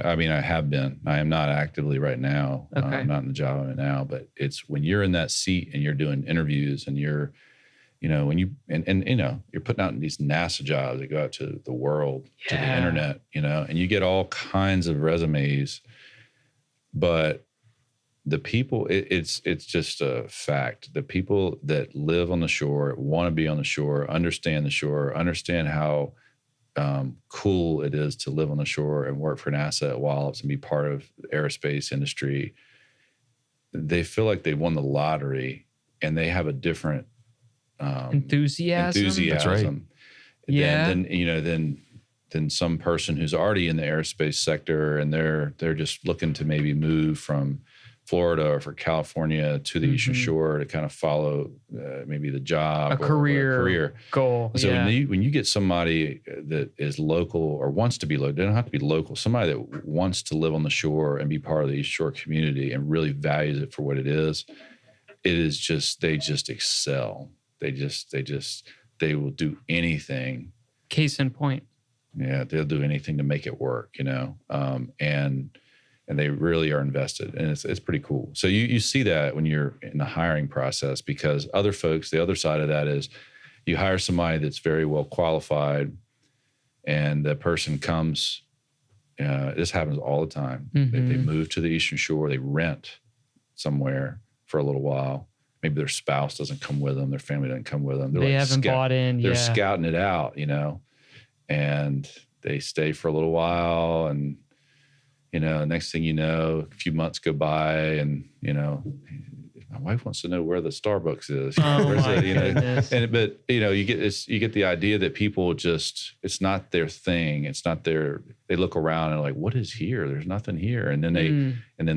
I mean, I have been. I am not actively right now. Okay. I'm not in the job I'm in now, but it's when you're in that seat and you're doing interviews and you're, when you, you're putting out these NASA jobs that go out to the world, to the internet, and you get all kinds of resumes, but the people, it's just a fact. The people that live on the shore, want to be on the shore, understand how cool it is to live on the shore and work for NASA at Wallops and be part of the aerospace industry. They feel like they won the lottery and they have a different enthusiasm. That's right. Than some person who's already in the aerospace sector and they're just looking to maybe move from Florida or for California to the Eastern Shore to kind of follow maybe the job, a career goal. So when you get somebody that is local or wants to be local, they don't have to be local. Somebody that wants to live on the shore and be part of the East Shore community and really values it for what it is just, they just excel. They will do anything. Case in point. Yeah, they'll do anything to make it work, and they really are invested, and it's pretty cool. So you see that when you're in the hiring process, because other folks, the other side of that is you hire somebody that's very well qualified, and the person comes. This happens all the time. They move to the Eastern Shore, they rent somewhere for a little while. Maybe their spouse doesn't come with them, their family doesn't come with them. They haven't bought in. They're scouting it out, and they stay for a little while, and next thing you know, a few months go by, and my wife wants to know where the Starbucks is. Goodness. But you get the idea that people just, it's not their thing. It's not their. They look around and like, what is here? There's nothing here, and then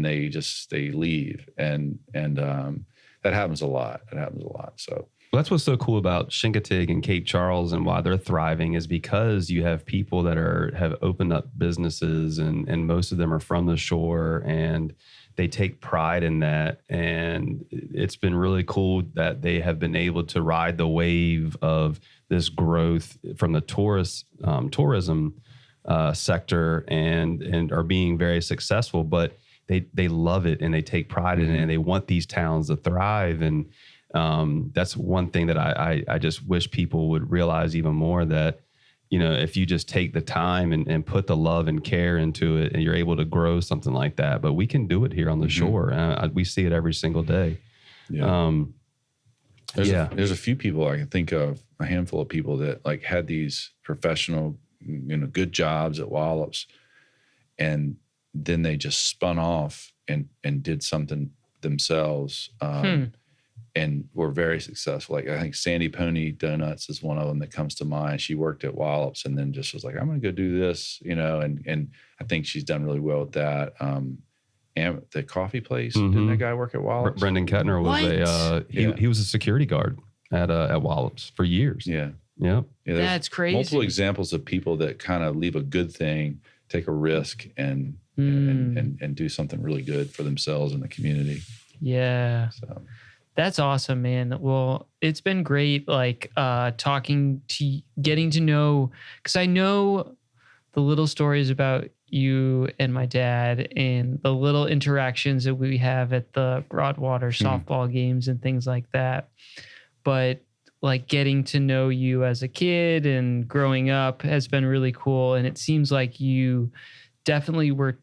they leave, and that happens a lot. So. Well, that's what's so cool about Chincoteague and Cape Charles and why they're thriving is because you have people that have opened up businesses, and most of them are from the shore, and they take pride in that. And it's been really cool that they have been able to ride the wave of this growth from the tourism sector and are being very successful, but they love it and they take pride in it, and they want these towns to thrive. And that's one thing that I just wish people would realize even more, that, if you just take the time and put the love and care into it, and you're able to grow something like that. But we can do it here on the shore. We see it every single day. Yeah. There's a few people I can think of, a handful of people that like had these professional, good jobs at Wallops, and then they just spun off and did something themselves. And were very successful. Like I think Sandy Pony Donuts is one of them that comes to mind. She worked at Wallops and then just was like, I'm going to go do this, and I think she's done really well with that. The coffee place, didn't that guy work at Wallops? Brendan Kettner was he was a security guard at Wallops for years. Yeah. That's crazy. Multiple examples of people that kind of leave a good thing, take a risk, and do something really good for themselves and the community. Yeah. So. That's awesome, man. Well, it's been great, getting to know, because I know the little stories about you and my dad and the little interactions that we have at the Broadwater softball games and things like that. But getting to know you as a kid and growing up has been really cool. And it seems like you definitely were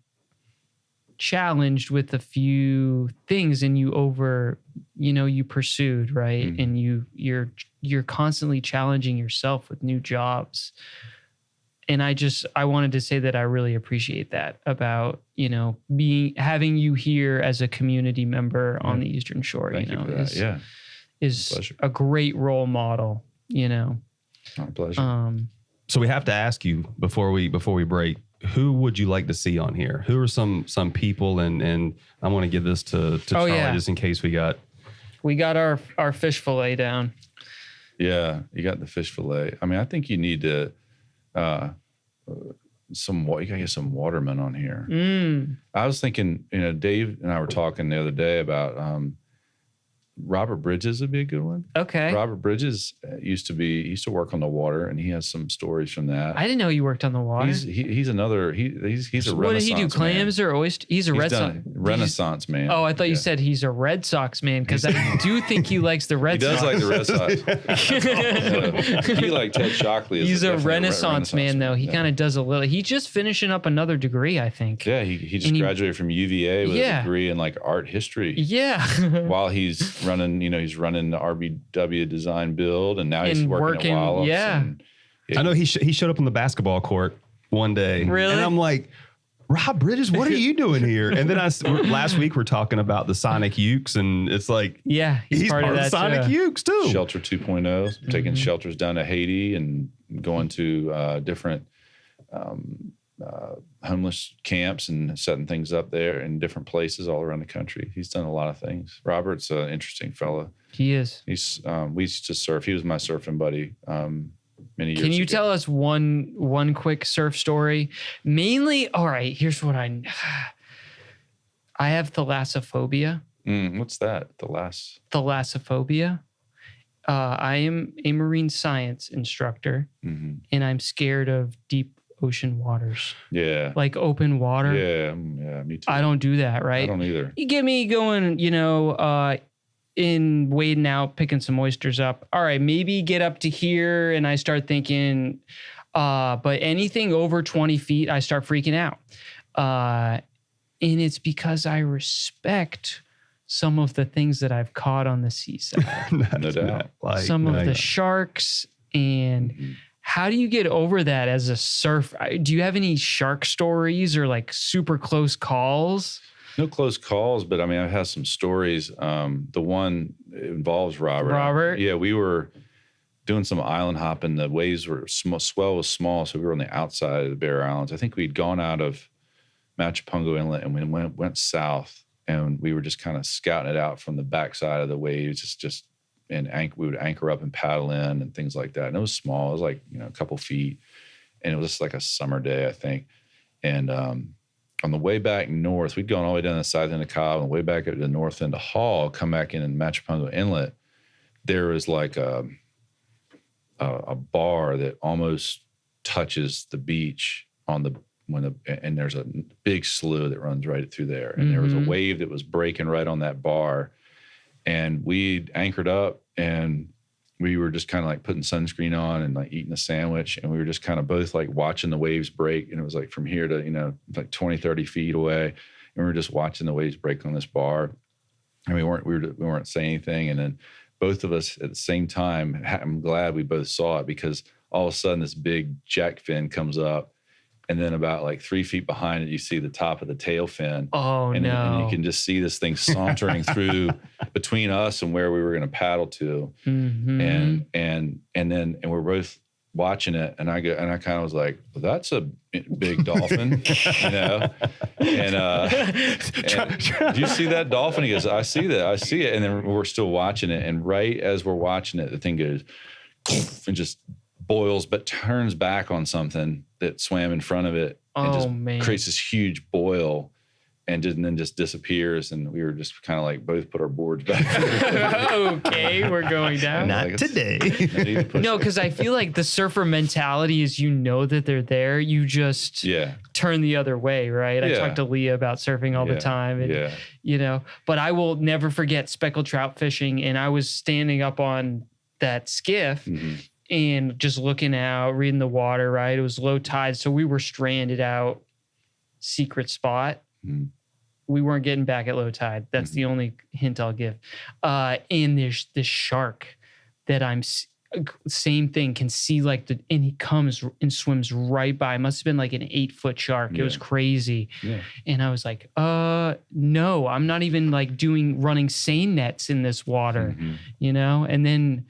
challenged with a few things, and you pursued, right? And you're constantly challenging yourself with new jobs. And I wanted to say that I really appreciate that about, having you here as a community member on the Eastern Shore. Thank you for that. Is a great role model, My pleasure. So we have to ask you before we break, who would you like to see on here? Who are some people, and I want to give this to Charlie just in case we got our fish fillet down. Yeah, you got the fish fillet. I mean, I think you need to you gotta get some watermen on here. I was thinking, Dave and I were talking the other day about Robert Bridges would be a good one. Okay. Robert Bridges used to work on the water, and he has some stories from that. I didn't know you worked on the water. He's a Renaissance. What did he do? Clams or oyster? He's a Red Sox Renaissance man. Oh, I thought you said he's a Red Sox man, because I do think he likes the Red Sox. He does like the Red Sox. He like Ted Shockley. He's a Renaissance man, though. He kind of does a little. He's just finishing up another degree, I think. Yeah, he just graduated from UVA with a degree in art history. Yeah. While he's running the RBW design build, and now he's working at Wallops. Yeah. I know he showed up on the basketball court one day. Really? And I'm like, Rob Bridges, what are you doing here? And then last week we're talking about the Sonic Ukes, and it's like, he's part of that Sonic Ukes too. Shelter 2.0, taking shelters down to Haiti and going to different homeless camps and setting things up there in different places all around the country. He's done a lot of things. Robert's an interesting fella. He is. He's we used to surf. He was my surfing buddy many years ago. Can you tell us one quick surf story? Mainly, all right, here's what I have thalassophobia. What's that? Thalassophobia. I am a marine science instructor, and I'm scared of deep ocean waters. Yeah. Like open water. Yeah, me too. I don't do that, right? I don't either. You get me going, in wading out, picking some oysters up. All right, maybe get up to here, and I start thinking, but anything over 20 feet, I start freaking out. And it's because I respect some of the things that I've caught on the seaside. No doubt. Some of the sharks. And how do you get over that as a surf? Do you have any shark stories or like super close calls? No close calls, but I mean, I've had some stories. The one involves Robert. Robert? Yeah, we were doing some island hopping. The waves were swell was small, so we were on the outside of the Bear Islands. I think we'd gone out of Machipongo Inlet and we went south, and we were just kind of scouting it out from the backside of the waves, we would anchor up and paddle in and things like that. And it was small. It was like, a couple feet, and it was just like a summer day, I think. And on the way back north, we'd gone all the way down the south end of Cobb, on the way back up to the north end of Hall, come back in Machipongo Inlet. There was like a bar that almost touches the beach and there's a big slough that runs right through there. And there was a wave that was breaking right on that bar. And we anchored up, and we were just kind of like putting sunscreen on and like eating a sandwich. And we were just kind of both like watching the waves break. And it was like from here to, like 20, 30 feet away. And we were just watching the waves break on this bar. And we weren't saying anything. And then both of us at the same time, I'm glad we both saw it, because all of a sudden this big jack fin comes up. And then about like 3 feet behind it, you see the top of the tail fin. Oh, and no. And you can just see this thing sauntering through between us and where we were going to paddle to. And we're both watching it. And I kind of was like, well, that's a big dolphin, And do you see that dolphin? He goes, I see that. I see it. And then we're still watching it. And right as we're watching it, the thing goes and just boils, but turns back on something that swam in front of it and creates this huge boil and then just disappears. And we were just kind of like both put our boards back. Okay, we're going down. Not today. No, because I feel like the surfer mentality is that they're there. You just turn the other way, right? I talk to Leah about surfing all the time. And, but I will never forget speckled trout fishing. And I was standing up on that skiff and just looking out, reading the water, right? It was low tide. So we were stranded out, secret spot. We weren't getting back at low tide. That's the only hint I'll give. And there's this shark that same thing, can see and he comes and swims right by. It must have been like an 8-foot shark. It was crazy. Yeah. And I was like, no, I'm not even like running seine nets in this water, And then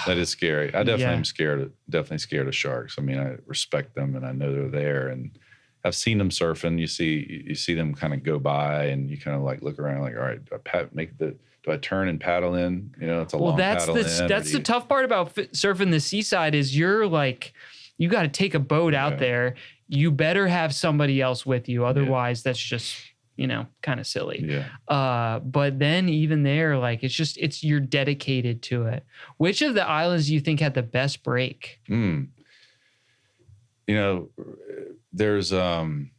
that is scary. I definitely am scared. Definitely scared of sharks. I mean, I respect them and I know they're there, and I've seen them surfing. You see them kind of go by, and you kind of like look around, like, all right, do I turn and paddle in? It's a long paddle in. That's the tough part about surfing the seaside is you're like, you got to take a boat out there. You better have somebody else with you, otherwise that's just kind of silly. Yeah. But then even there, like you're dedicated to it. Which of the islands do you think had the best break? There's some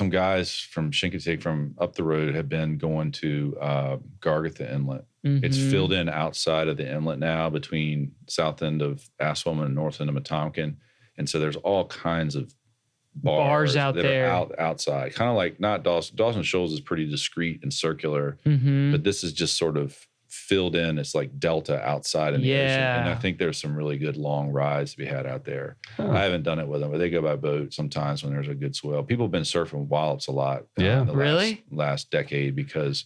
guys from Chincoteague from up the road have been going to Gargatha Inlet. It's filled in outside of the inlet now between south end of Aswellman and north end of Metomkin. And so there's all kinds of bars out there outside, kind of like not Dawson Shoals is pretty discreet and circular, but this is just sort of filled in. It's like delta outside in the ocean, and I think there's some really good long rides to be had out there. I haven't done it with them, but they go by boat sometimes when there's a good swell. People have been surfing wallops a lot in the last decade, because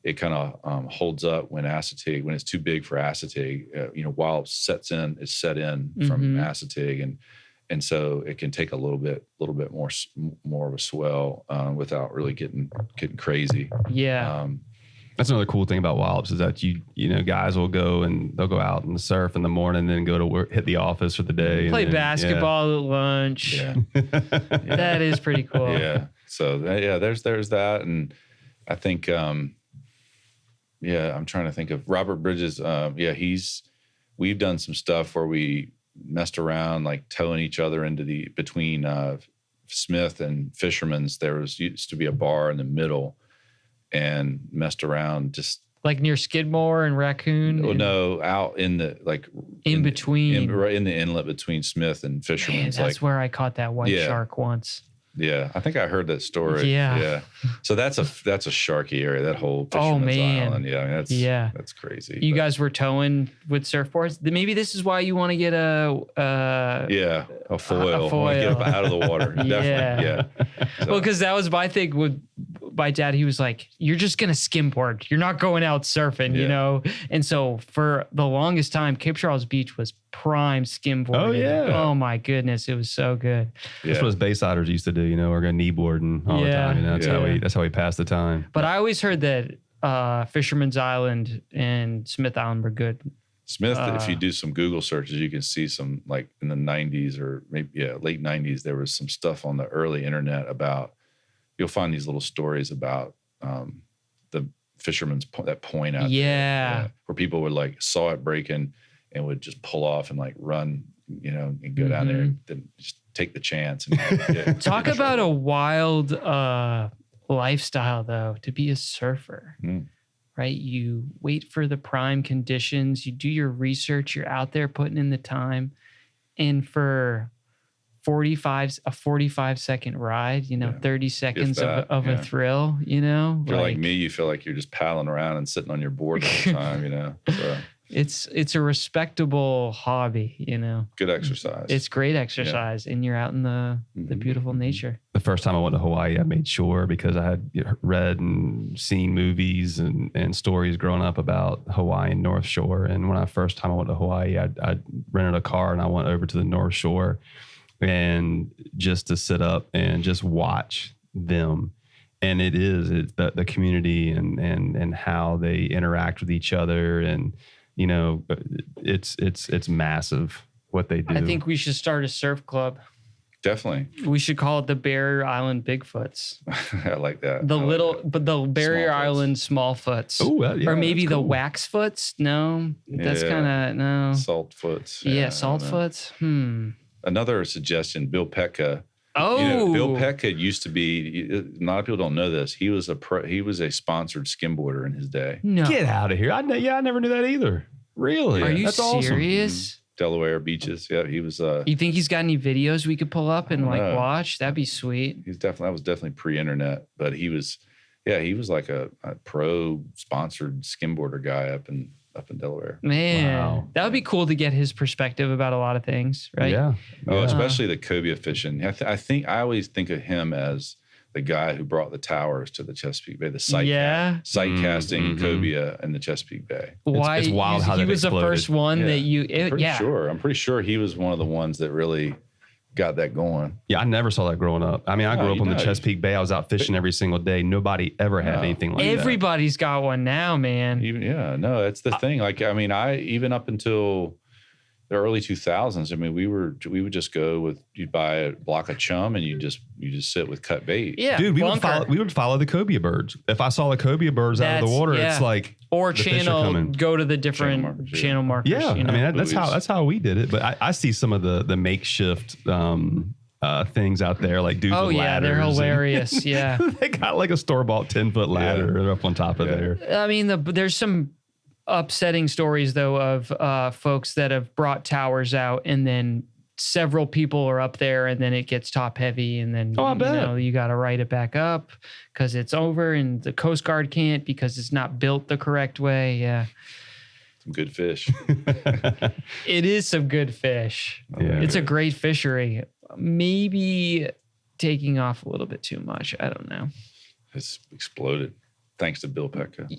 it kind of holds up when it's too big for acetate. Wallops is set in from acetate, and so it can take a little bit more of a swell without really getting crazy. Yeah. That's another cool thing about Wallops is that you know guys will go and they'll go out and surf in the morning, and then go to work, hit the office for the day, Play and then, basketball at lunch. Yeah. That is pretty cool. Yeah. So there's that, and I think I'm trying to think of Robert Bridges. We've done some stuff where we messed around, like towing each other into between Smith and Fisherman's. Used to be a bar in the middle, and messed around just like near Skidmore and Raccoon. Well, no, out in the between, right in the inlet between Smith and Fisherman's. Man, that's where I caught that white shark once. Yeah, I think I heard that story. Yeah. So that's a sharky area. That whole Fisherman's Island. Yeah, I mean, that's crazy. You guys were towing with surfboards. Maybe this is why you want to get a foil. Want to get up out of the water. Definitely. Yeah. So. Well, because that was my thing with my dad. He was like, "You're just gonna skimboard. You're not going out surfing, you know." And so for the longest time, Cape Charles Beach was prime skimboarding. Oh yeah. Oh my goodness, it was so good. That's what us Baysiders used to do. You know, we're going kneeboarding all the time. You know, that's how we pass the time. But I always heard that Fisherman's Island and Smith Island were good. Smith, if you do some Google searches, you can see some, like in the 90s or maybe late 90s, there was some stuff on the early internet about, you'll find these little stories about the Fisherman's that point out there, where people would saw it breaking and would just pull off and run, and go down there and then just take the chance. And talk about a wild lifestyle though, to be a surfer. Right? You wait for the prime conditions, you do your research, you're out there putting in the time. And for a 45-second ride, 30 seconds of a thrill, If you're like me, you feel like you're just paddling around and sitting on your board all the time, So. It's a respectable hobby, Good exercise. It's great exercise, and you're out in the beautiful nature. The first time I went to Hawaii, I made sure, because I had read and seen movies and stories growing up about Hawaii and North Shore. And when first time I went to Hawaii, I rented a car and I went over to the North Shore, and just to sit up and just watch them. And it's the community and how they interact with each other, and it's massive what they do. I think we should start a surf club. Definitely. We should call it the Barrier Island Bigfoots. I like that. The Barrier Island Smallfoots. Oh, yeah. Or maybe the Waxfoots. No, that's kind of no. Saltfoots. Yeah, Saltfoots. Another suggestion, Bill Petka. Oh, Bill Petka used to be. A lot of people don't know this. He was a sponsored skimboarder in his day. No, get out of here! I never knew that either. Really? Are you That's serious? Awesome. Delaware beaches. Yeah, he was. You think he's got any videos we could pull up and watch? That'd be sweet. That was definitely pre-internet, but he was like a pro sponsored skimboarder guy up in Delaware. Man, that would be cool to get his perspective about a lot of things, right? Yeah. Especially the cobia fishing. I always think of him as the guy who brought the towers to the Chesapeake Bay, the sight casting cobia in the Chesapeake Bay. Why? It's wild how he that was exploded. the first one that you. I'm pretty sure he was one of the ones that really got that going. Yeah, I never saw that growing up. I mean, I grew up on the Chesapeake Bay. I was out fishing every single day. Nobody ever had anything like that. Everybody's got one now, man. That's the thing. I even up until the early 2000s, I mean, we would just go you'd buy a block of chum and you just sit with cut bait. Yeah, dude, we would follow the cobia birds. If I saw the cobia birds out of the water, it's like go to the different channel markers. Yeah, I mean that's how we did it. But I see some of the makeshift things out there, like dudes with ladders. They're hilarious. Yeah, they got like a store-bought 10-foot ladder up on top of there. I mean, there's some upsetting stories though of folks that have brought towers out and then several people are up there and then it gets top heavy and then you got to write it back up because it's over and the Coast Guard can't because it's not built the correct way. Yeah. Some good fish. It is some good fish. Yeah. It's a great fishery. Maybe taking off a little bit too much. I don't know. It's exploded thanks to Bill Petka.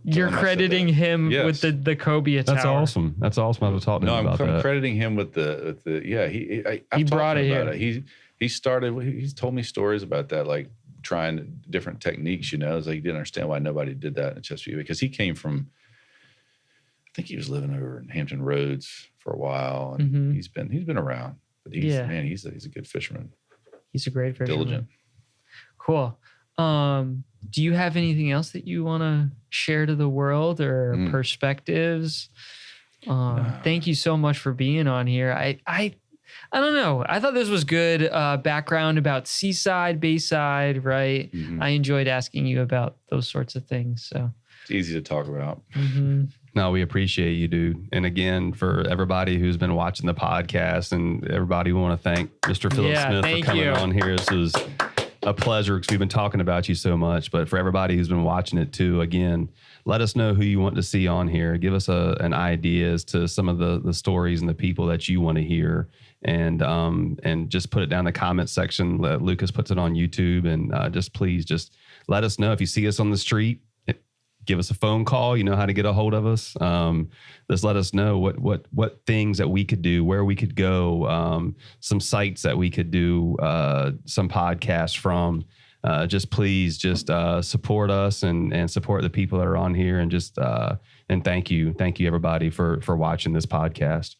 You're crediting him with the Cobia tower. That's awesome. That's awesome. I was talking to him about that. I'm crediting him with the He brought it here. He's told me stories about that, like trying different techniques, you know. It's like he didn't understand why nobody did that in Chesapeake, because he came from, I think he was living over in Hampton Roads for a while, and he's been around. But he's a good fisherman. He's a great fisherman. Diligent. Cool. Do you have anything else that you want to share to the world or perspectives? Thank you so much for being on here. I don't know. I thought this was good background about Seaside, Bayside, right? I enjoyed asking you about those sorts of things. So it's easy to talk about. No, we appreciate you, dude. And again, for everybody who's been watching the podcast and everybody, we want to thank Mr. Phillip Smith for coming on here. This was a pleasure because we've been talking about you so much. But for everybody who's been watching it too, again, let us know who you want to see on here. Give us an idea as to some of the stories and the people that you want to hear. And just put it down in the comment section. Lucas puts it on YouTube, and please let us know if you see us on the street. Give us a phone call. You know how to get a hold of us. Just let us know what things that we could do, where we could go, some sites that we could do, some podcasts from. Please support us and support the people that are on here, and and thank you everybody for watching this podcast.